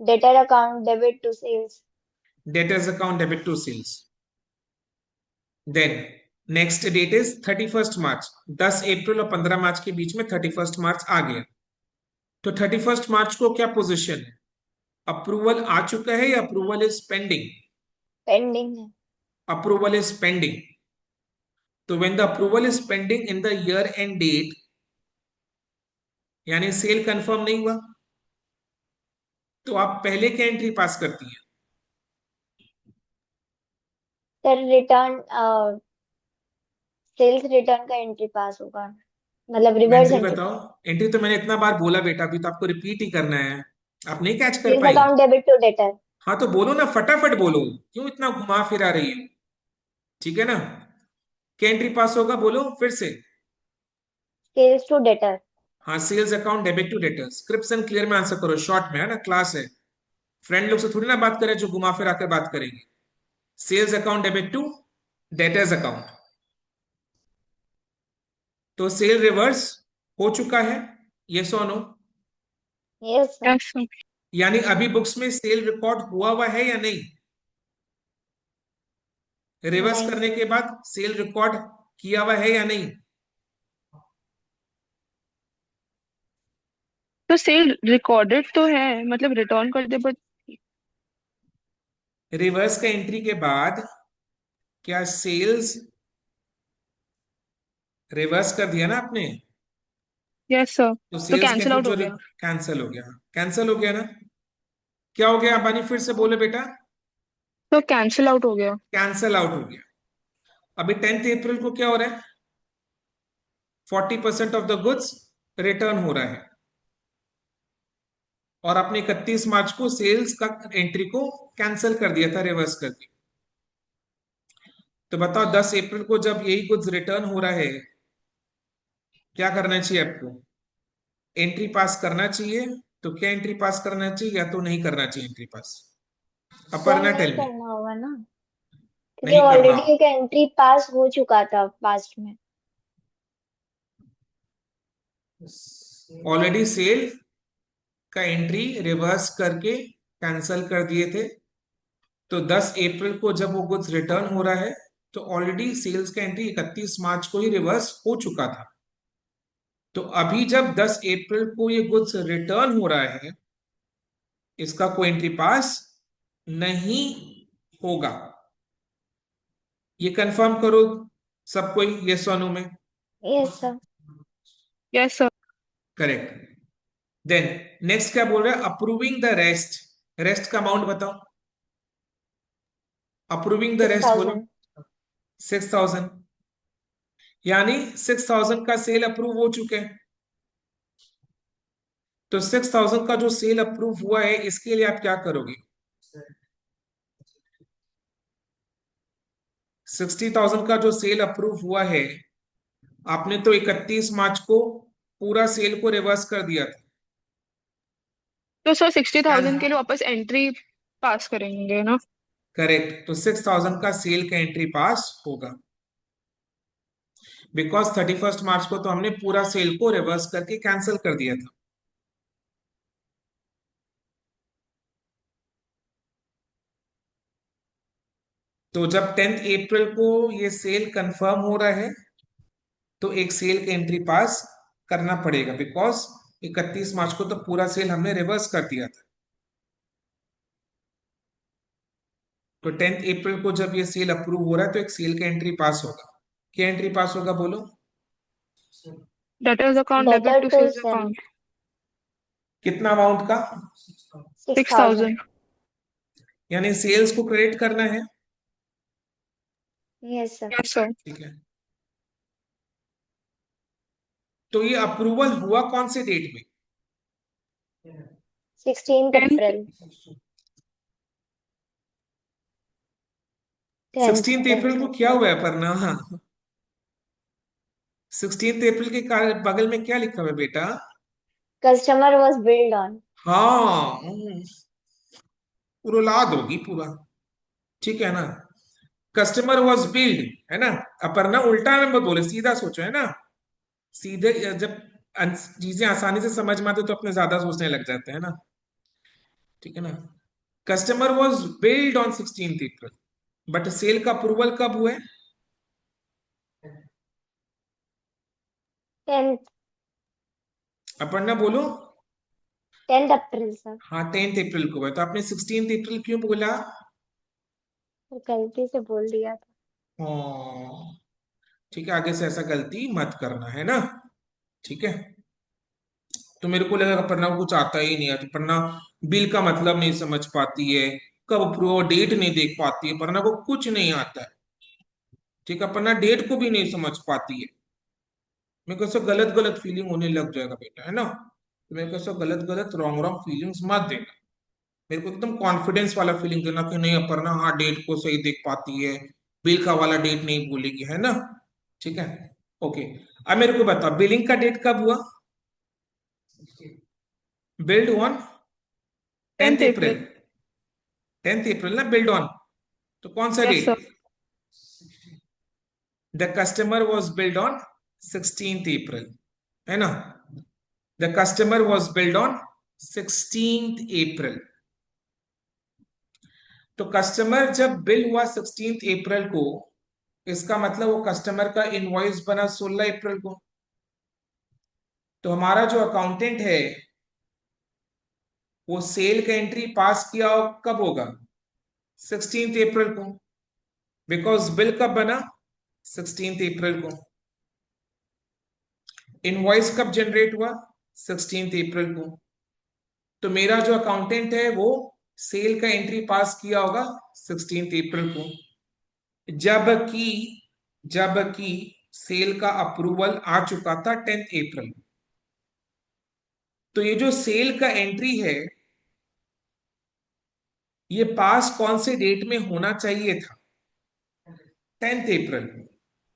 Debtor account debit to sales. Debtors account debit to sales. Then next date is 31 March. 10 अप्रैल और 15 मार्च के बीच में 31 मार्च आ गया, तो 31 मार्च को क्या पोजीशन है? अप्रूवल आ चुका है या अप्रूवल इज पेंडिंग? पेंडिंग है। Approval is pending. तो when the approval is pending in the year end date, यानी सेल कंफर्म नहीं हुआ, तो आप पहले क्या एंट्री पास करती हैं? सर रिटर्न सेल्स रिटर्न का एंट्री पास होगा, मतलब रिवर्स एंट्री एंट्री बताओ। पास। एंट्री तो मैंने इतना बार बोला बेटा, अभी तो आपको रिपीट ही करना है, आप नहीं कैच कर सेल्स पाई? Account debit to debtor. हाँ तो बोलो ना, फटाफट बोलो, क्यों इतना घुमा फिरा रही है? ठीक है ना, क्या एंट्री पास होगा बोलो फिर से। Sales to debtor. हाँ, sales account debit to debtors. Crisp and clear में आंसर करो, शॉर्ट में, है ना, क्लास है। फ्रेंड लोग से थोड़ी ना बात करें जो घुमा फिरा कर बात करेंगे। Sales account debit to debtors account, तो सेल रिवर्स हो चुका है, यस और no? Yes sir. Yes sir. यानी अभी बुक्स में सेल रिकॉर्ड हुआ है या नहीं? रिवर्स नहीं करने सर। के बाद सेल रिकॉर्ड किया हुआ है या नहीं? तो सेल रिकॉर्डेड तो है, मतलब रिटर्न कर दे, बट रिवर्स का एंट्री के बाद क्या सेल्स रिवर्स कर दिया ना आपने, यस सर। तो तो सेल्स की कैंसिल एंट्री आउट जो हो गया। कैंसिल हो गया, कैंसिल हो गया ना। क्या हो गया बानी, फिर से बोले बेटा। तो कैंसिल आउट हो गया। कैंसिल आउट हो गया। अभी 10 अप्रैल को क्या हो रहा है? 40% ऑफ द गुड्स रिटर्न हो रहा है, और आपने 31 मार्च को सेल्स का एंट्री को कैंसिल कर दिया था, रिवर्स कर दिया। तो बताओ 10 अप्रैल को जब यही गुड्स रिटर्न हो रहा है, क्या करना चाहिए आपको? एंट्री पास करना चाहिए, तो क्या एंट्री पास करना चाहिए या तो नहीं करना चाहिए एंट्री पास? सर अपर्णा नहीं टेल मी। करना होगा ना, क्योंकि नहीं करना, ऑलरेडी एक एंट्री पास हो चुका था पास्ट में। ऑलरेडी सेल का एंट्री रिवर्स करके कैंसिल कर दिए थे, तो 10 अप्रैल को जब वो गुड्स रिटर्न हो रहा है, तो ऑलरेडी सेल्स का एंट्री 31 मार्च को ही रिवर्स हो चुका था। तो अभी जब 10 अप्रैल को ये गुड्स रिटर्न हो रहा है, इसका कोई एंट्री पास नहीं होगा। ये कंफर्म करो सब कोई, यस और नो में? Yes sir. Yes sir. Correct. Then next क्या बोल रहा है, अप्रूविंग द रेस्ट। रेस्ट का अमाउंट बताओ, अप्रूविंग द सिक्स रेस्ट बोलो। थाउजेंड 6,000, यानी 6,000 का सेल अप्रूव हो चुके हैं। तो 6,000 का जो सेल अप्रूव हुआ है, इसके लिए आप क्या करोगे? 60,000 का जो सेल अप्रूव हुआ है, आपने तो 31 मार्च को पूरा सेल को रिवर्स कर दिया था। तो सर 60,000 क्या? के लिए वापस एंट्री पास करेंगे ना? करेक्ट, तो 6,000 का सेल का एंट्री पास होगा, बिकॉज 31 मार्च को तो हमने पूरा सेल को रिवर्स करके कैंसिल कर दिया था। तो जब 10 अप्रैल को ये सेल कंफर्म हो रहा है, तो एक सेल का एंट्री पास करना पड़ेगा, बिकॉज 31 मार्च को तो पूरा सेल हमने रिवर्स कर दिया था। तो 10 अप्रैल को जब ये सेल अप्रूव हो रहा है, तो एक सेल का एंट्री पास होगा। क्या एंट्री पास होगा बोलो? Debtors account debit debtor to to sales sale account. कितना अमाउंट का? 6,000। 6,000। यानी सेल्स को क्रेडिट करना है। Yes sir. Yes sir. ठीक है, तो ये अप्रूवल हुआ कौन से डेट में? 16 10th। अप्रैल। 10th 16 अप्रैल को क्या अप्रैल। हुआ है अपर्णा? 16 अप्रैल के बगल में क्या लिखा हुआ है बेटा? Customer was billed on. हाँ, पूरा लाद होगी पूरा। ठीक है ना? कस्टमर वॉज बिल्ड, है ना? अपर्णा उल्टा नंबर बोले, सीधा सोचो, है ना? सीधे जब चीजें आसानी से समझ में आती तो अपने ज्यादा सोचने लग जाते हैं ना। ठीक है ना? Customer was billed on 16 April, but sale का अप्रूवल कब हुआ है? 10th। अपर्णा बोलो। 10th अप्रैल सर। हाँ, 10 अप्रैल को हुआ है। तो आपने 16 अप्रैल क्यों बोला? गलती से बोल दिया था। हाँ, ठीक है, आगे से ऐसा गलती मत करना, है ना? ठीक है। तो मेरे को लगा अपर्णा को कुछ आता ही नहीं है, तो अपर्णा बिल का मतलब नहीं समझ पाती है, कब अप्रूवल डेट नहीं देख पाती है, अपर्णा को कुछ नहीं आता है। ठीक है, अपर्णा डेट को भी नहीं समझ पाती है। मेरे को ऐसा गलत गलत फीलिंग होने लग जाएगा बेटा, है ना? तो मेरे को ऐसा गलत गलत रॉन्ग रॉन्ग फीलिंग्स मत देना। मेरे को एकदम कॉन्फिडेंस वाला फीलिंग देना कि नहीं अपर्णा हाँ डेट को सही देख पाती है, बिल का वाला डेट नहीं भूलेगी, है ना? ठीक है, ओके। अब मेरे को बता, बिलिंग का डेट कब हुआ? बिल्ड ऑन 10th 10 अप्रैल। अप्रैल। 10 अप्रैल ना बिल्ड ऑन? तो कौन सा yes sir. Date? The customer was billed on 16 April, है ना? The customer was billed on 16 April. तो कस्टमर जब बिल हुआ 16 अप्रैल को, इसका मतलब वो कस्टमर का इनवॉइस बना 16 अप्रैल को। तो हमारा जो अकाउंटेंट है, वो सेल का एंट्री पास किया कब होगा? 16 अप्रैल को, बिकॉज बिल कब बना? 16 अप्रैल को। इनवॉइस कब जनरेट हुआ? 16 अप्रैल को। तो मेरा जो अकाउंटेंट है वो सेल का एंट्री पास किया होगा 16 अप्रैल को, जबकि जबकि सेल का अप्रूवल आ चुका था 10 अप्रैल। तो ये जो सेल का एंट्री है, ये पास कौन से डेट में होना चाहिए था? 10 अप्रैल,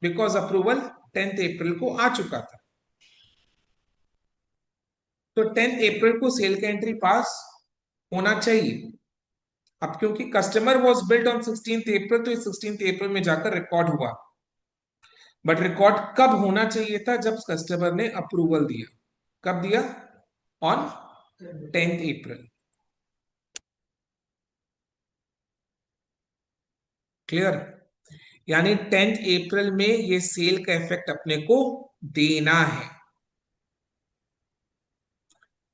बिकॉज अप्रूवल 10 अप्रैल को आ चुका था। तो 10 अप्रैल को सेल का एंट्री पास होना चाहिए। अब क्योंकि customer was billed on 16 April, तो ये 16 अप्रैल में जाकर रिकॉर्ड हुआ। बट रिकॉर्ड कब होना चाहिए था? जब कस्टमर ने अप्रूवल दिया। कब दिया? On 10 April. क्लियर? यानी 10 अप्रैल में ये सेल का इफेक्ट अपने को देना है।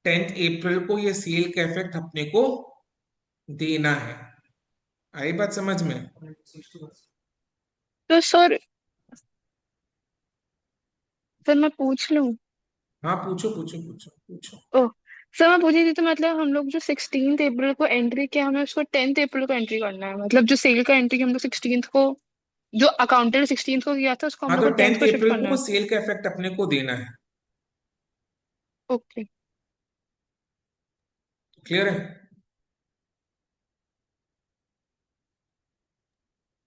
10 अप्रैल को ये सेल का इफेक्ट अपने को देना है। आई बात समझ में? तो सर मैं पूछ लूं? हाँ, पूछो पूछो पूछो पूछो। ओह। सर मैं पूछी थी, तो मतलब हम लोग जो 16th अप्रैल को एंट्री किया, हमें उसको 10th अप्रैल को एंट्री करना है? मतलब जो सेल का एंट्री हम लोग 16th को, जो अकाउंटेंट 16th को किया था, उसको हम हाँ, लोग तो को 10th टेंथ को शिफ्ट अप्रैल करना को है? सेल का इफेक्ट अपने को देना है। ओके। क्लियर है?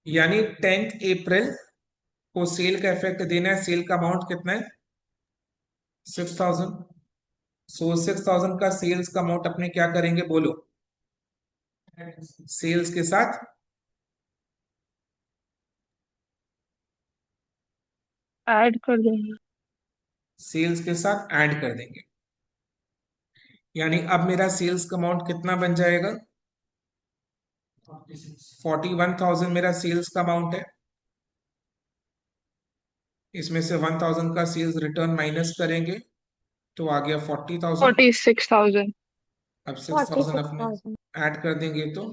यानी 10 अप्रैल को सेल का इफेक्ट देना है। सेल का अमाउंट कितना है? 6000। सो 6000 का सेल्स का अमाउंट अपने क्या करेंगे बोलो? सेल्स के साथ ऐड कर देंगे। सेल्स के साथ ऐड कर देंगे। यानी अब मेरा सेल्स का अमाउंट कितना बन जाएगा? 41,000 मेरा सेल्स का अमाउंट है। इसमें से 1000 का सेल्स रिटर्न माइनस करेंगे तो आ गया 40,000। 46,000। अब फोर्टी 6000 सिक्स अपने थाउजेंड ऐड कर देंगे तो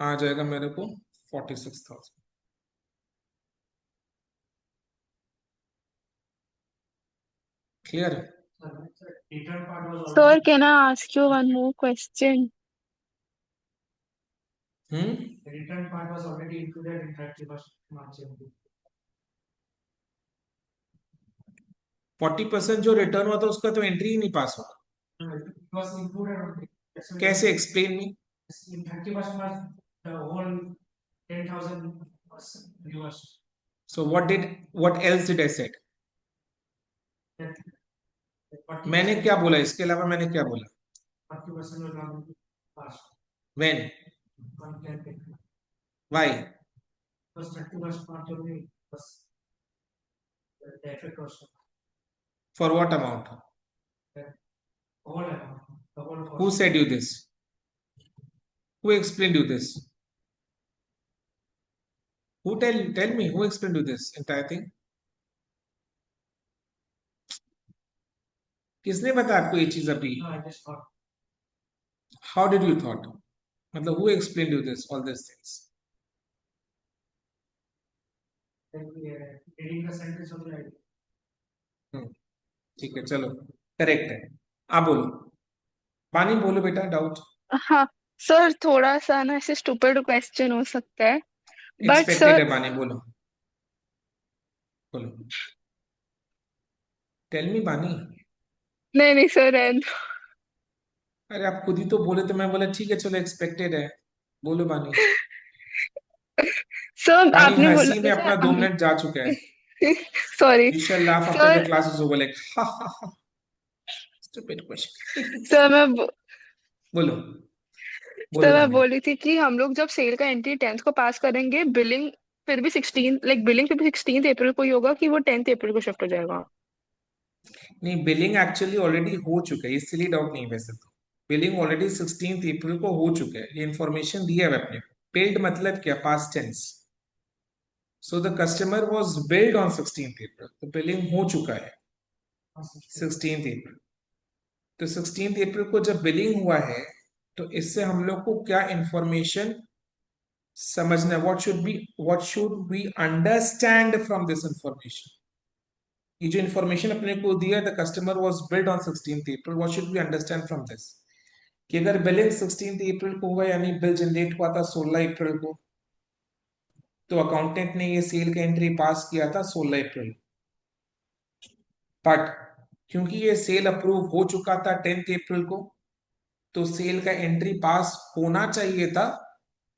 आ जाएगा मेरे को 46,000। Clear? Sir can I ask you one more question? हम्म 40% जो रिटर्न हुआ था उसका तो एंट्री ही नहीं पास हुआ। कैसे? Explain me. So what else did I said? मैंने क्या बोला इसके अलावा? मैंने क्या बोला? When? Why? For what amount? Who said you this? Who explained you this? Tell me who explained you this entire thing? किसने बताया आपको ये चीज अभी? How did you thought? मतलब who explained you this all these things? हम्म, ठीक है, चलो करेक्ट है। आप बोलो, पानी बोलो बेटा। डाउट? हाँ सर, थोड़ा सा ना ऐसे स्टूपिड क्वेश्चन हो सकता है, बट एक्सपेक्टेड सर है पानी। बोलो बोलो। टेल मी पानी। नहीं नहीं सर, रहने अरे आप खुद ही तो बोले तो मैं बोला ठीक है चलो एक्सपेक्टेड है। बोलो पानी। दो। सर पानी आपने बोला हंसी में जैसे अपना 2 मिनट जा चुका है। Sorry You shall laugh after the sir. class is over like ha ha ha. Stupid question. Sir बोलो बोलो सर मैं पानी। बोल रही थी कि हम लोग जब सेल का एंट्री 10th को पास करेंगे, बिलिंग फिर भी 16, लाइक बिलिंग फिर भी 16 अप्रैल को ही होगा कि वो 10th अप्रैल को शिफ्ट हो जाएगा? नहीं, बिलिंग एक्चुअली ऑलरेडी हो चुका है, इसलिए डाउट नहीं है। वैसे तो बिलिंग ऑलरेडी 16 अप्रैल को हो चुका है। ये इन्फॉर्मेशन दिया है अपने। बिल्ड मतलब क्या? Past tense. So the customer was billed on 16 April, तो बिलिंग हो चुका है 16 अप्रैल। तो 16 अप्रैल को जब बिलिंग हुआ है तो इससे हम लोग को क्या इंफॉर्मेशन समझना है? What should we understand from this information? ये जो इंफॉर्मेशन अपने को दिया, the customer was billed on 16 April, what should we understand from this? कि अगर बिलिंग 16 अप्रैल को हुआ यानी बिल जनरेट हुआ था 16 अप्रैल को, तो अकाउंटेंट ने ये सेल का एंट्री पास किया था 16 अप्रैल। बट क्योंकि ये सेल अप्रूव हो चुका था 10 अप्रैल को, तो सेल का एंट्री पास होना चाहिए था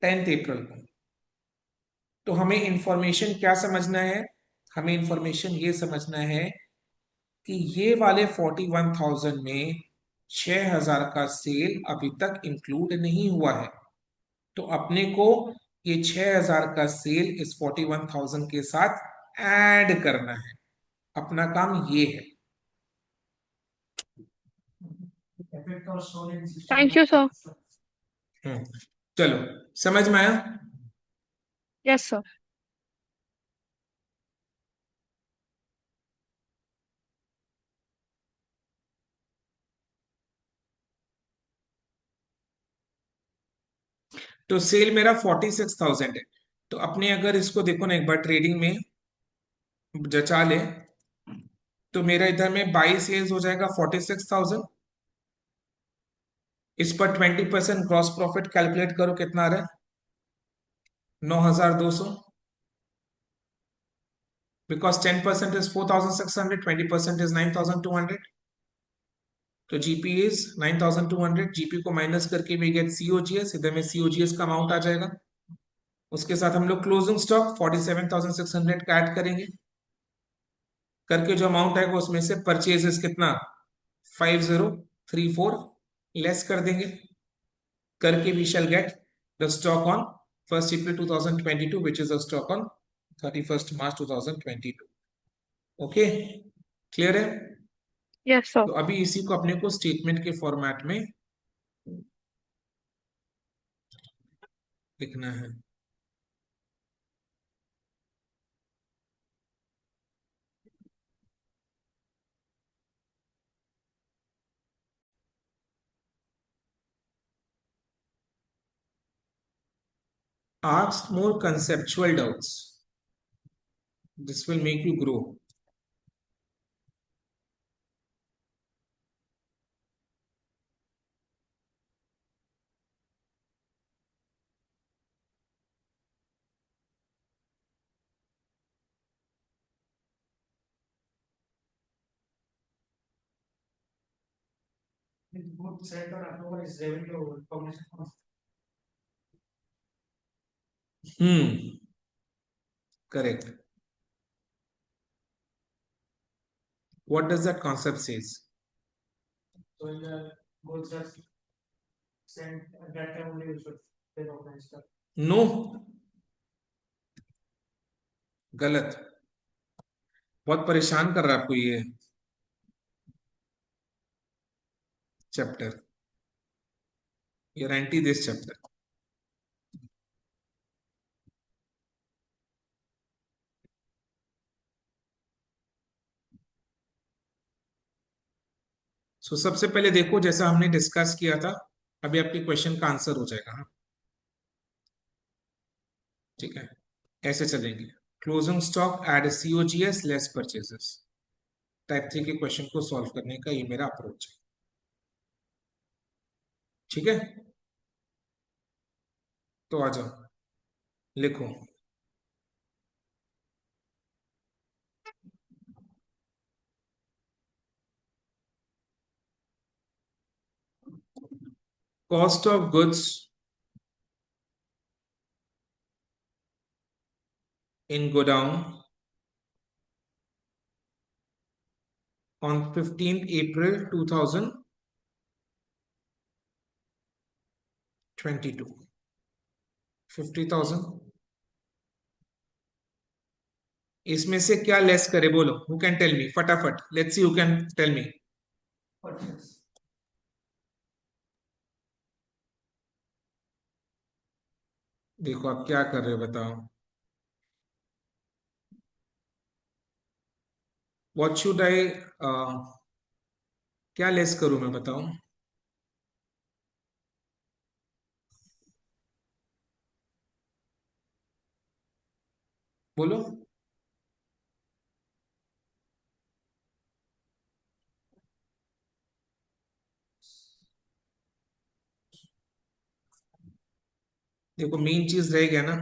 10 अप्रैल को। तो हमें इंफॉर्मेशन क्या समझना है? हमें इंफॉर्मेशन ये समझना है कि ये वाले 41,000 में 6,000 का सेल अभी तक इंक्लूड नहीं हुआ है। तो अपने को ये 6,000 का सेल इस 41,000 के साथ ऐड करना है। अपना काम ये है। Thank you sir. हम्म, चलो समझ में आया? Yes sir. तो सेल मेरा 46,000 है। तो अपने अगर इसको देखो ना एक बार ट्रेडिंग में जचा ले, तो मेरा इधर में बाई सेल्स हो जाएगा 46,000। इस पर 20% ग्रॉस प्रॉफिट कैलकुलेट करो कितना आ रहा है? 9,200। Because 10% is 4,600, 20% is 9,200। तो जीपी इज 9,200। जीपी को माइनस करके वी गेट सीओजीएस। इधर में सीओजीएस का अमाउंट आ जाएगा उसके साथ हम लोग क्लोजिंग स्टॉक 47,600 का ऐड करेंगे, करके जो अमाउंट आएगा उसमें से परचेजेस कितना 5034 लेस कर देंगे, करके we shall get the stock on 1st April 2022 which is the stock on 31st March 2022. Okay, clear है? Yes sir. तो अभी इसी को अपने को स्टेटमेंट के फॉर्मेट में लिखना है। Ask more conceptual doubts. This will make you grow. Both set or approval is revenue recognition. Correct. What does that concept says? So in the both sets sent at that time only you should recognize the. No, गलत। बहुत परेशान कर रहा है आपको ये chapter, you're anti this chapter. सो सबसे पहले देखो, जैसा हमने डिस्कस किया था, अभी आपके क्वेश्चन का आंसर हो जाएगा। हाँ, ठीक है, ऐसे चलेंगे। Closing stock add COGS less purchases, type 3 के क्वेश्चन को सॉल्व करने का ये मेरा अप्रोच है। ठीक है, तो आ जाओ, लिखो। Cost of goods in godown on 15th April 2022, 50,000। इसमें से क्या लेस करे, बोलो, हु कैन टेल मी, फटाफट, let's see who can tell me. Purchase. देखो आप क्या कर रहे हो, बताओ। व्हाट शुड आई, क्या लेस करूं मैं, बताओ, बोलो। देखो मेन चीज रह गया ना,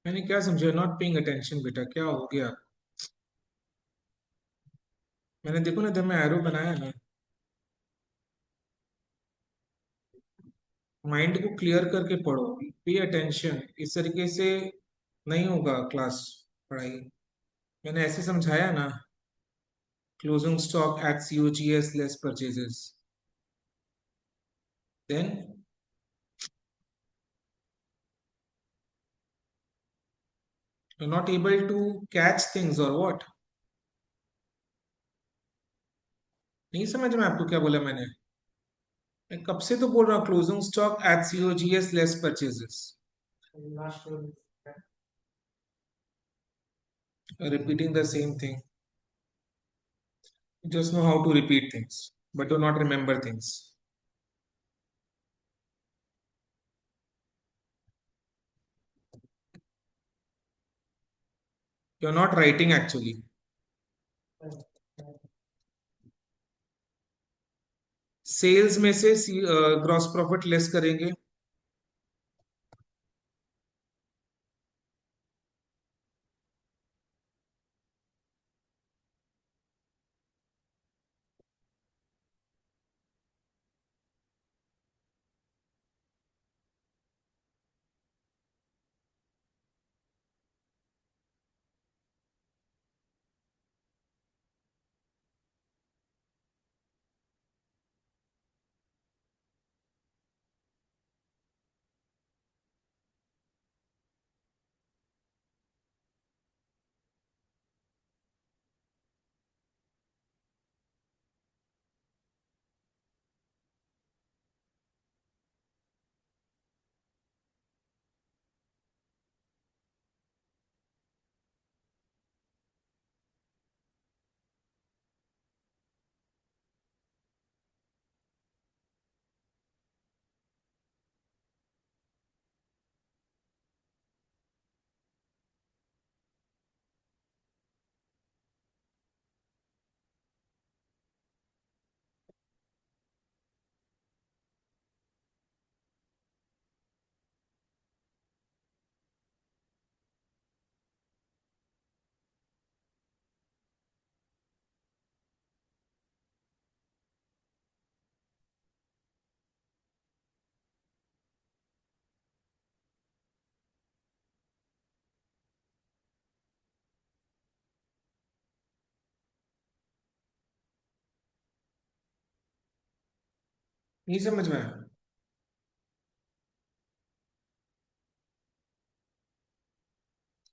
मैंने क्या समझा? नॉट पेइंग अटेंशन बेटा, क्या हो गया? मैंने देखो ना, जब मैं एरो बनाया ना, माइंड को क्लियर करके पढ़ो, पे अटेंशन। इस तरीके से नहीं होगा क्लास, पढ़ाई। मैंने ऐसे समझाया ना, closing stock at COGS less purchases, then you're not able to catch things or what? नहीं समझ में आपको क्या बोला मैंने? मैं कब से तो बोल रहा हूँ, closing stock at COGS less purchases, Last one. repeating the same thing. You just know how to repeat things, but do not remember things. You're not writing actually. Sales में से ग्रॉस प्रॉफिट लेस करेंगे, नहीं समझ में आया?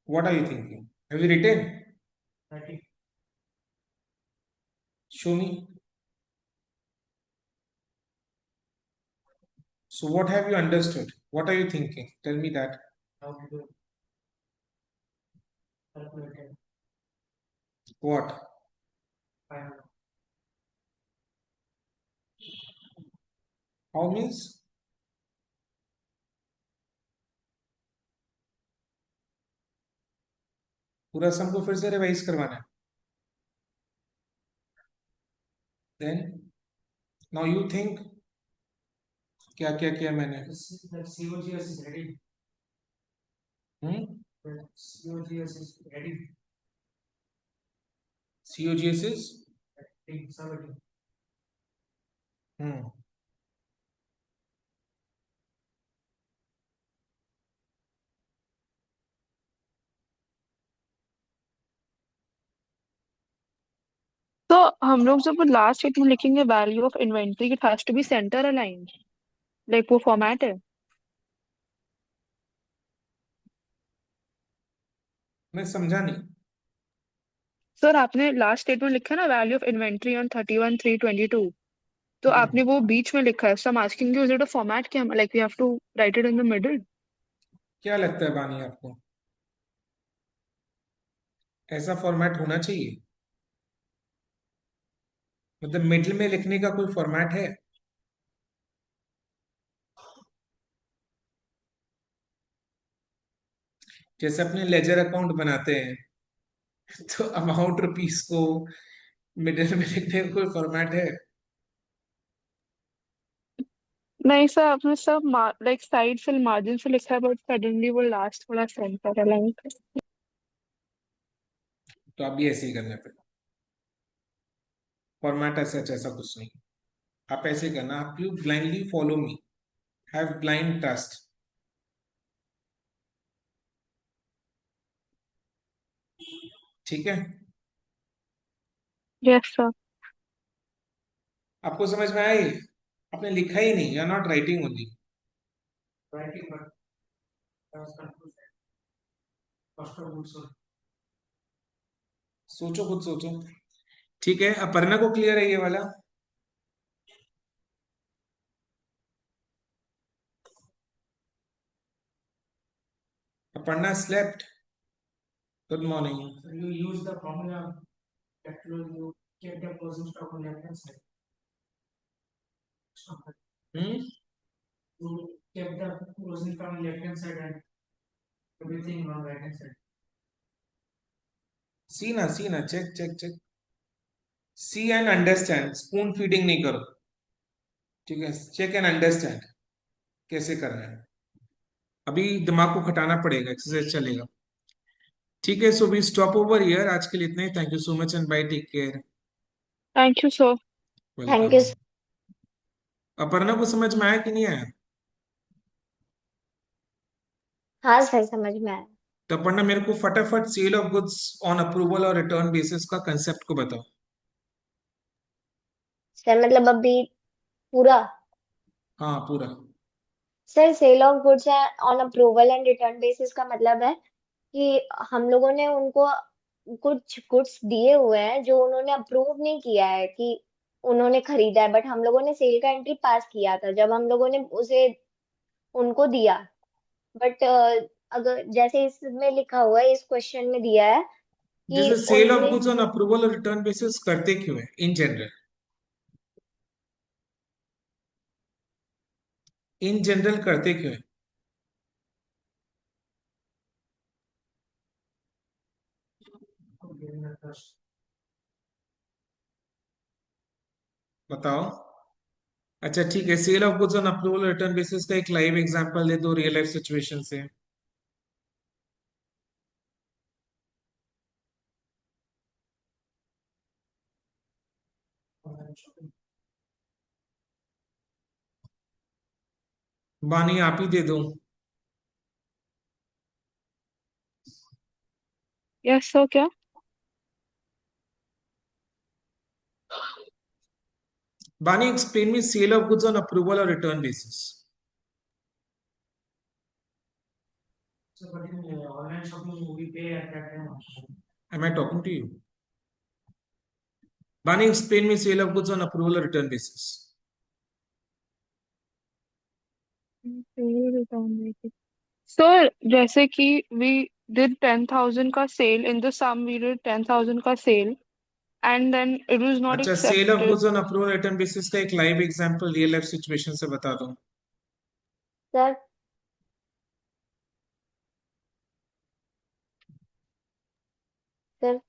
What are you thinking? Have you written? 30. Show me. So what have you understood? What are you thinking? Tell me that. How to do it. Calculated. What? Final. How means? पूरा सम को फिर से revise करवाना है। Then now you think, क्या क्या किया मैंने? That COGS is ready. Hmm? That COGS is ready. COGS is? Somebody. Hmm. तो हम लोग जब लास्ट स्टेट में लिखेंगे value of inventory, it has to be centre aligned, like वो फॉर्मेट है। मैं समझा नहीं। सर आपने लास्ट स्टेटमेंट लिखा है ना, वैल्यू ऑफ इन्वेंट्री ऑन 31/3/22, तो आपने वो बीच में लिखा है। So I am asking you, is it a format कि हम like we have to write it in the middle? क्या लगता है बानी आपको, ऐसा फॉर्मेट होना चाहिए? मतलब मिडिल में लिखने का कोई फॉर्मेट है? जैसे अपने लेजर अकाउंट बनाते हैं तो अमाउंट रुपीस को मिडिल में लिखने का कोई फॉर्मेट है? नहीं सर, आपने सब लाइक साइड से मार्जिन से लिखा है, बट सडनली वो लास्ट थोड़ा सेंटर है लाइक। तो आप भी ऐसे ही करना फिर, फॉर्मेट ऐसा ऐसा कुछ नहीं, आप ऐसे ही करना, आप you blindly follow me, have blind trust. ठीक है, यस सर। आपको समझ में आई? आपने लिखा ही नहीं, you are not writing only. writing, but I was confused. Cost of goods sold. सोचो, खुद सोचो। ठीक है, अपर्णा को क्लियर है ये वाला? Aparna slept? Good morning. So you use the formula that you kept the closing stock on left hand side. Hmm, You kept the closing stock on left hand side and everything on right hand side. See ना, check check check, see and understand, spoon feeding नहीं करो। ठीक है, check and understand कैसे करना है, अभी दिमाग को खटाना पड़ेगा, एक्सरसाइज चलेगा। ठीक है, so we stop over here, आज के लिए इतना ही। Thank you so much and bye, take care. Thank you sir. Thank welcome. You. Aparna को समझ में आया कि नहीं आया? हाँ सर, समझ में आया। तो अपर्णा मेरे को फटाफट sale of goods on approval और रिटर्न बेसिस का कंसेप्ट को बताओ। सर मतलब अभी पूरा। हाँ पूरा। Sir sale of goods on approval and return basis का मतलब है कि हम लोगों ने उनको कुछ गुड्स दिए हुए हैं जो उन्होंने अप्रूव नहीं किया है कि उन्होंने खरीदा है, बट हम लोगों ने सेल का एंट्री पास किया था जब हम लोगों ने उसे उनको दिया। बट अगर जैसे इसमें लिखा हुआ है, इस क्वेश्चन में दिया है कि जैसे सेल ऑफ उनने। गुड्स ऑन अप्रूवल और रिटर्न बेसिस करते क्यों है इन जनरल? इन जनरल करते क्यों है? Giving the trust. बताओ। अच्छा ठीक है, sale of goods on approval return basis का एक लाइव एग्जांपल दे दो रियल लाइफ सिचुएशन से। बानी आप ही दे दो। यस सर, क्या? बानी explain me sale of goods on approval और return basis. So but in online shopping we pay at that time also. Am I talking to you? Bani, explain me sale of goods on approval or return basis. Sir जैसे कि we did 10,000 का sale, in the sum we did 10,000 का sale, and then it was not अच्छा, sale of accepted. Goods on approval return basis का एक live example real life situation से बता दो। Sir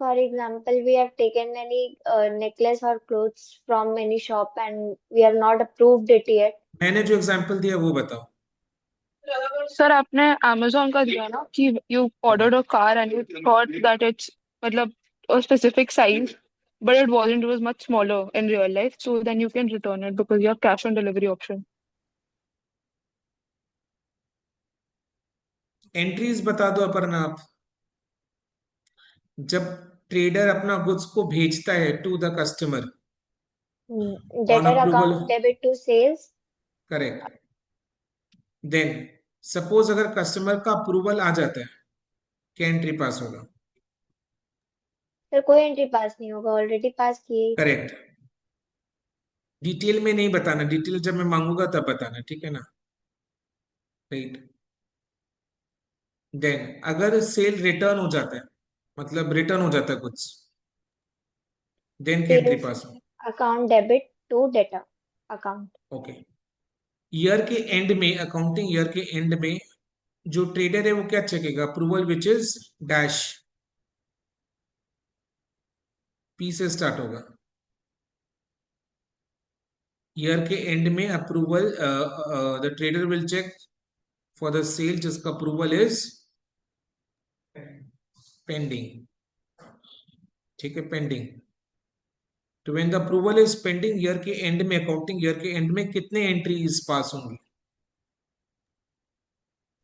for example, we have taken any necklace or clothes from any shop and we have not approved it yet. मैंने जो example दिया वो बताओ। सर आपने Amazon का दिया ना कि you ordered a car and you thought that it's मतलब a specific size, but it wasn't, it was much smaller in real life, so then you can return it because you have cash on delivery option. Entries बता दो अपर्णा आप। जब trader अपना goods को भेजता है to the customer on Debtor approval, account debit to sales. Correct, then suppose अगर customer का अप्रूवल आ जाता है, क्या एंट्री पास होगा? सर कोई एंट्री पास नहीं होगा, ऑलरेडी पास किए। करेक्ट। डिटेल में नहीं बताना, डिटेल जब मैं मांगूंगा तब बताना, ठीक है ना? राइट। देन अगर सेल रिटर्न हो जाता है, मतलब रिटर्न हो जाता है कुछ, देन क्या एंट्री सेल्स पास हो? Account debit to debtor account. Okay. Year के एंड में, अकाउंटिंग ईयर के एंड में जो ट्रेडर है वो क्या चेकेगा? Approval which is dash, P से स्टार्ट होगा। ईयर के एंड में approval, the trader will check for the sale जिसका अप्रूवल इज पेंडिंग। ठीक है, पेंडिंग। तो when the approval is pending, year के एंड में, अकाउंटिंग ईयर के एंड में कितने एंट्रीज पास होंगी?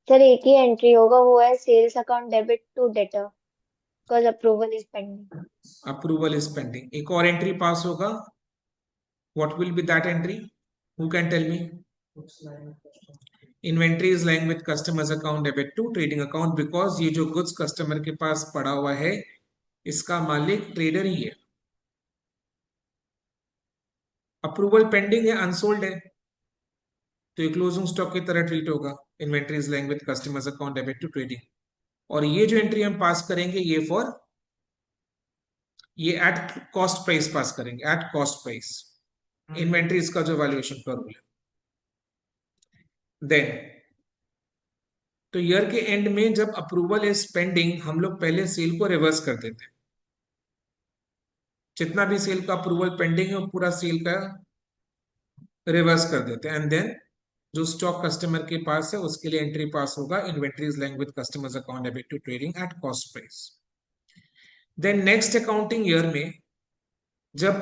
सर एक ही एंट्री होगा, वो है sales account debit to debtor because approval is pending. Approval is pending. एक और एंट्री पास होगा, what will be that entry? Who can tell me? Inventory is lying with customers account debit to trading account, because ये जो goods customer के पास पड़ा हुआ है इसका मालिक ट्रेडर ही है। अप्रूवल पेंडिंग है, अनसोल्ड है, तो ये क्लोजिंग स्टॉक की तरह ट्रीट होगा। Inventory is lying with customers account debit to trading. और ये जो एंट्री हम पास करेंगे ये एट कॉस्ट प्राइस पास करेंगे, एट कॉस्ट प्राइस। इन्वेंट्री इसका जो वैल्यूएशन का रूल है। देन तो ईयर के एंड में जब अप्रूवल इज पेंडिंग, हम लोग पहले सेल को रिवर्स कर देते हैं। जितना भी सेल का अप्रूवल पेंडिंग है वो पूरा सेल का रिवर्स कर देते हैं, एंड देन जो स्टॉक कस्टमर के पास है उसके लिए एंट्री पास होगा, inventory is lying with customers account debit to trading at cost price. Then next accounting year में जब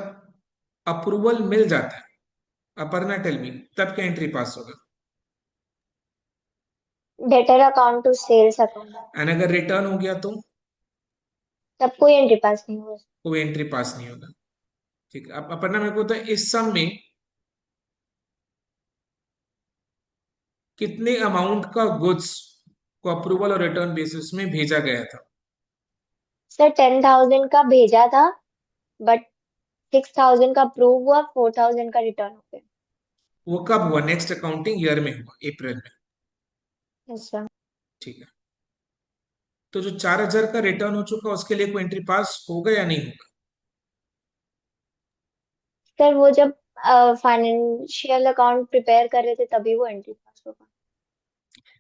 अप्रूवल मिल जाता है, अपर्णा टेल मी, तब क्या एंट्री पास होगा? Debtor account to sales account. And अगर रिटर्न हो गया तो तब कोई एंट्री पास नहीं होगा। कोई एंट्री पास नहीं होगा। ठीक है, अब अपर्णा मेरे को तो इस सम में कितने अमाउंट का गुड्स को अप्रूवल और रिटर्न बेसिस में भेजा गया था? सर 10,000 का भेजा था, बट 6,000 का अप्रूव हुआ, 4,000 का रिटर्न हो गया। वो कब हुआ? नेक्स्ट अकाउंटिंग ईयर में हुआ, अप्रैल में। Yes sir. ठीक है, तो जो 4,000 का रिटर्न हो चुका उसके लिए कोई एंट्री पास होगा या नहीं होगा? सर वो जब फाइनेंशियल अकाउंट प्रिपेयर कर रहे थे तभी वो एंट्री पास होगा।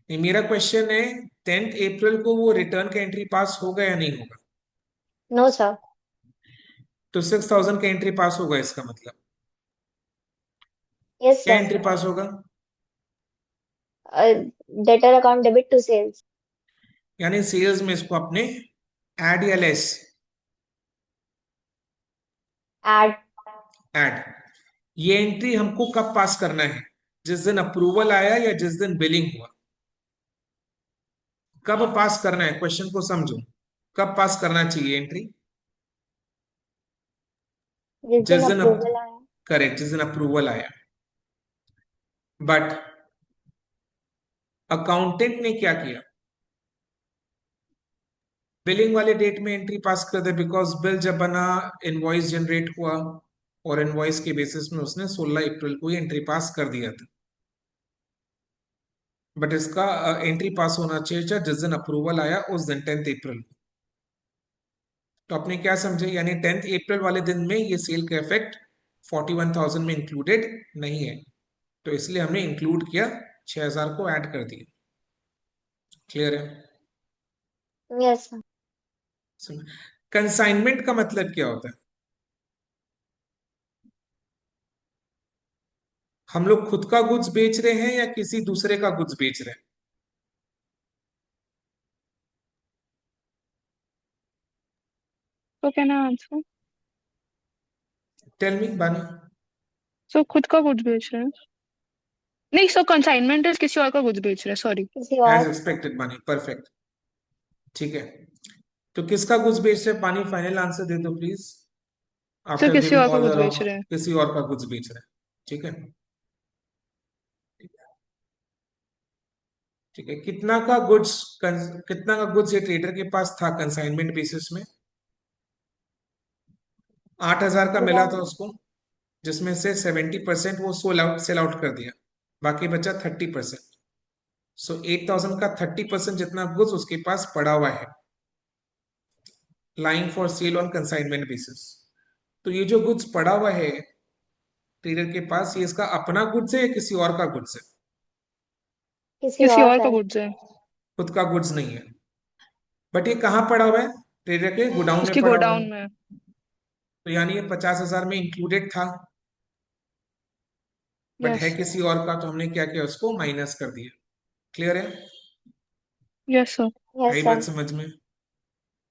नहीं, मेरा क्वेश्चन है 10 अप्रैल को वो रिटर्न का एंट्री पास होगा या नहीं होगा? No sir. तो 6,000 का एंट्री पास होगा, इसका मतलब यस क्या सर। एंट्री पास होगा? Debtor account debit to sales. यानी सेल्स में इसको अपने एड या लेस? एड। एड। ये एंट्री हमको कब पास करना है? जिस दिन अप्रूवल आया या जिस दिन बिलिंग हुआ? कब पास करना है, क्वेश्चन को समझो। कब पास करना चाहिए एंट्री? जिस दिन जिस दिन अप्रूवल आया। करेक्ट, जिस दिन अप्रूवल आया। बट अकाउंटेंट ने क्या किया? बिलिंग वाले डेट में एंट्री पास कर दे, बिकॉज बिल जब बना, इनवॉइस जनरेट हुआ, और इनवॉइस के बेसिस में उसने 16 अप्रैल को ही एंट्री पास कर दिया था। बट इसका एंट्री पास होना चाहिए जिस दिन अप्रूवल आया उस दिन, 10 अप्रैल को। तो आपने क्या समझे? यानी 10 अप्रैल वाले दिन में ये सेल का इफेक्ट 41,000 में इंक्लूडेड नहीं है, तो इसलिए हमने इंक्लूड किया, 6,000 को ऐड कर दिया। क्लियर है? Yes sir. कंसाइनमेंट का मतलब क्या होता है? हम लोग खुद का गुड्स बेच रहे हैं या किसी दूसरे का गुड्स बेच रहे हैं? So can I answer? Tell me Bani. So खुद का गुड्स बेच रहे हैं? नहीं, सो कंसाइनमेंट इज किसी और का गुड्स बेच रहे हैं, सॉरी। किसी एज और। एक्सपेक्टेड बानी, परफेक्ट। ठीक है, तो किसका गुड्स बेच रहे हैं? पानी फाइनल आंसर दे दो प्लीज, सो आफ्टर किसी गिविंग और का ऑल द गुड्स बेच रॉन्ग। रहे हैं। किसी और का गुड्स बेच रहे हैं, ठीक है। ठीक है, कितना का गुड्स ये ट्रेडर के पास था कंसाइनमेंट बेसिस में? 8,000 का मिला था उसको, जिसमें से 70% वो सेल आउट कर दिया, बाकी बचा 30%। सो 8,000 का 30% जितना गुड्स उसके पास पड़ा हुआ है, lying for sale on consignment basis. तो ये जो गुड्स पड़ा हुआ है ट्रेडर के पास, ये इसका अपना गुड्स है या किसी और का गुड्स है? किसी किसी और और का का है। गुड्स है। खुद का गुड्स नहीं है। बट ये कहाँ पड़ा हुआ है? ट्रेडर के गोडाउन में उसकी पड़ा हुआ है। गोडाउन में। तो यानी ये 50,000 में इंक्लूडेड था। बट है Yes. किसी और का, तो हमने क्या किया, उसको माइनस कर दिया। क्लियर है? Yes, sir. यस आई बात सर। समझ में?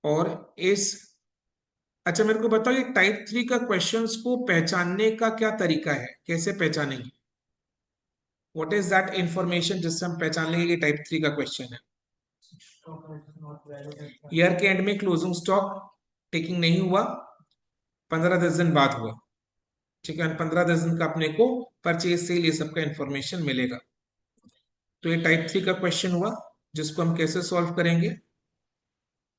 और इस अच्छा मेरे को बताओ, ये टाइप 3 का क्वेश्चंस को पहचानने का क्या तरीका है, कैसे पहचानेंगे? व्हाट इज दैट इंफॉर्मेशन जिससे हम पहचान लेंगे कि टाइप 3 का क्वेश्चन है? stock is not valid at the year के एंड में क्लोजिंग स्टॉक टेकिंग नहीं हुआ, 15-10 दिन बाद हुआ, ठीक है, 15-10 दिन का अपने को परचेज सेल ये सब का इंफॉर्मेशन मिलेगा। तो ये टाइप 3 का क्वेश्चन हुआ, जिसको हम कैसे सॉल्व करेंगे?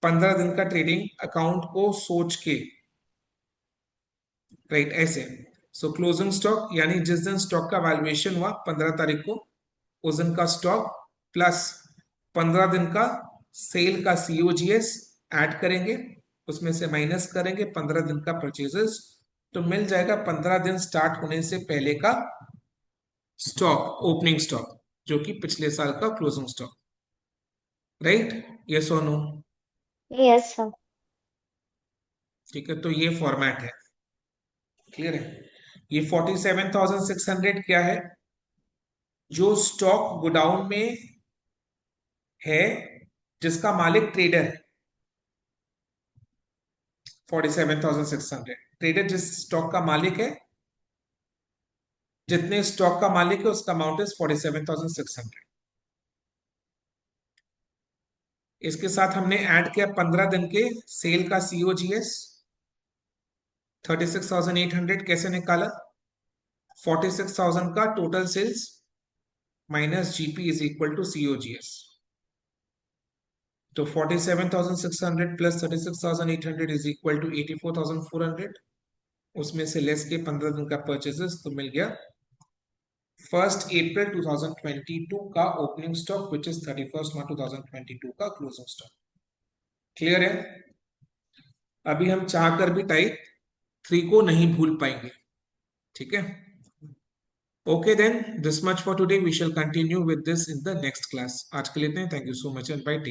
15 दिन का ट्रेडिंग अकाउंट को सोच के, राइट, ऐसे। सो क्लोजिंग स्टॉक यानी जिस दिन स्टॉक का वैल्यूएशन हुआ 15 तारीख को, उस दिन का स्टॉक प्लस 15 दिन का सेल का सीओजीएस ऐड करेंगे, उसमें से माइनस करेंगे 15 दिन का परचेजेस, तो मिल जाएगा 15 दिन स्टार्ट होने से पहले का स्टॉक, ओपनिंग स्टॉक, जो कि पिछले साल का क्लोजिंग स्टॉक। राइट? यस और नो? Yes sir. ठीक है, तो ये फॉर्मेट है। क्लियर है? ये 47,600 क्या है? जो स्टॉक गोडाउन में है, जिसका मालिक ट्रेडर है। 47,600 ट्रेडर जिस स्टॉक का मालिक है, जितने स्टॉक का मालिक है उसका अमाउंट इज 47,600। इसके साथ हमने ऐड किया 15 दिन के सेल का सीओजीएस 36,800। कैसे निकाला? 46,000 का total sales minus GP is equal to COGS. तो 47,600 प्लस 36,800 इज इक्वल टू 84,400। उसमें से लेस के 15 दिन का परचेजेस, तो मिल गया 1 अप्रैल 2022 का ओपनिंग स्टॉक, विच इज 31 मार्च 2022 का क्लोजिंग स्टॉक। क्लियर है? अभी हम चाहकर भी टाइप 3 को नहीं भूल पाएंगे। ठीक है? Okay then, this much for today, we shall continue with this in the next class. आज के लिए इतना ही। Thank you so much and bye. Take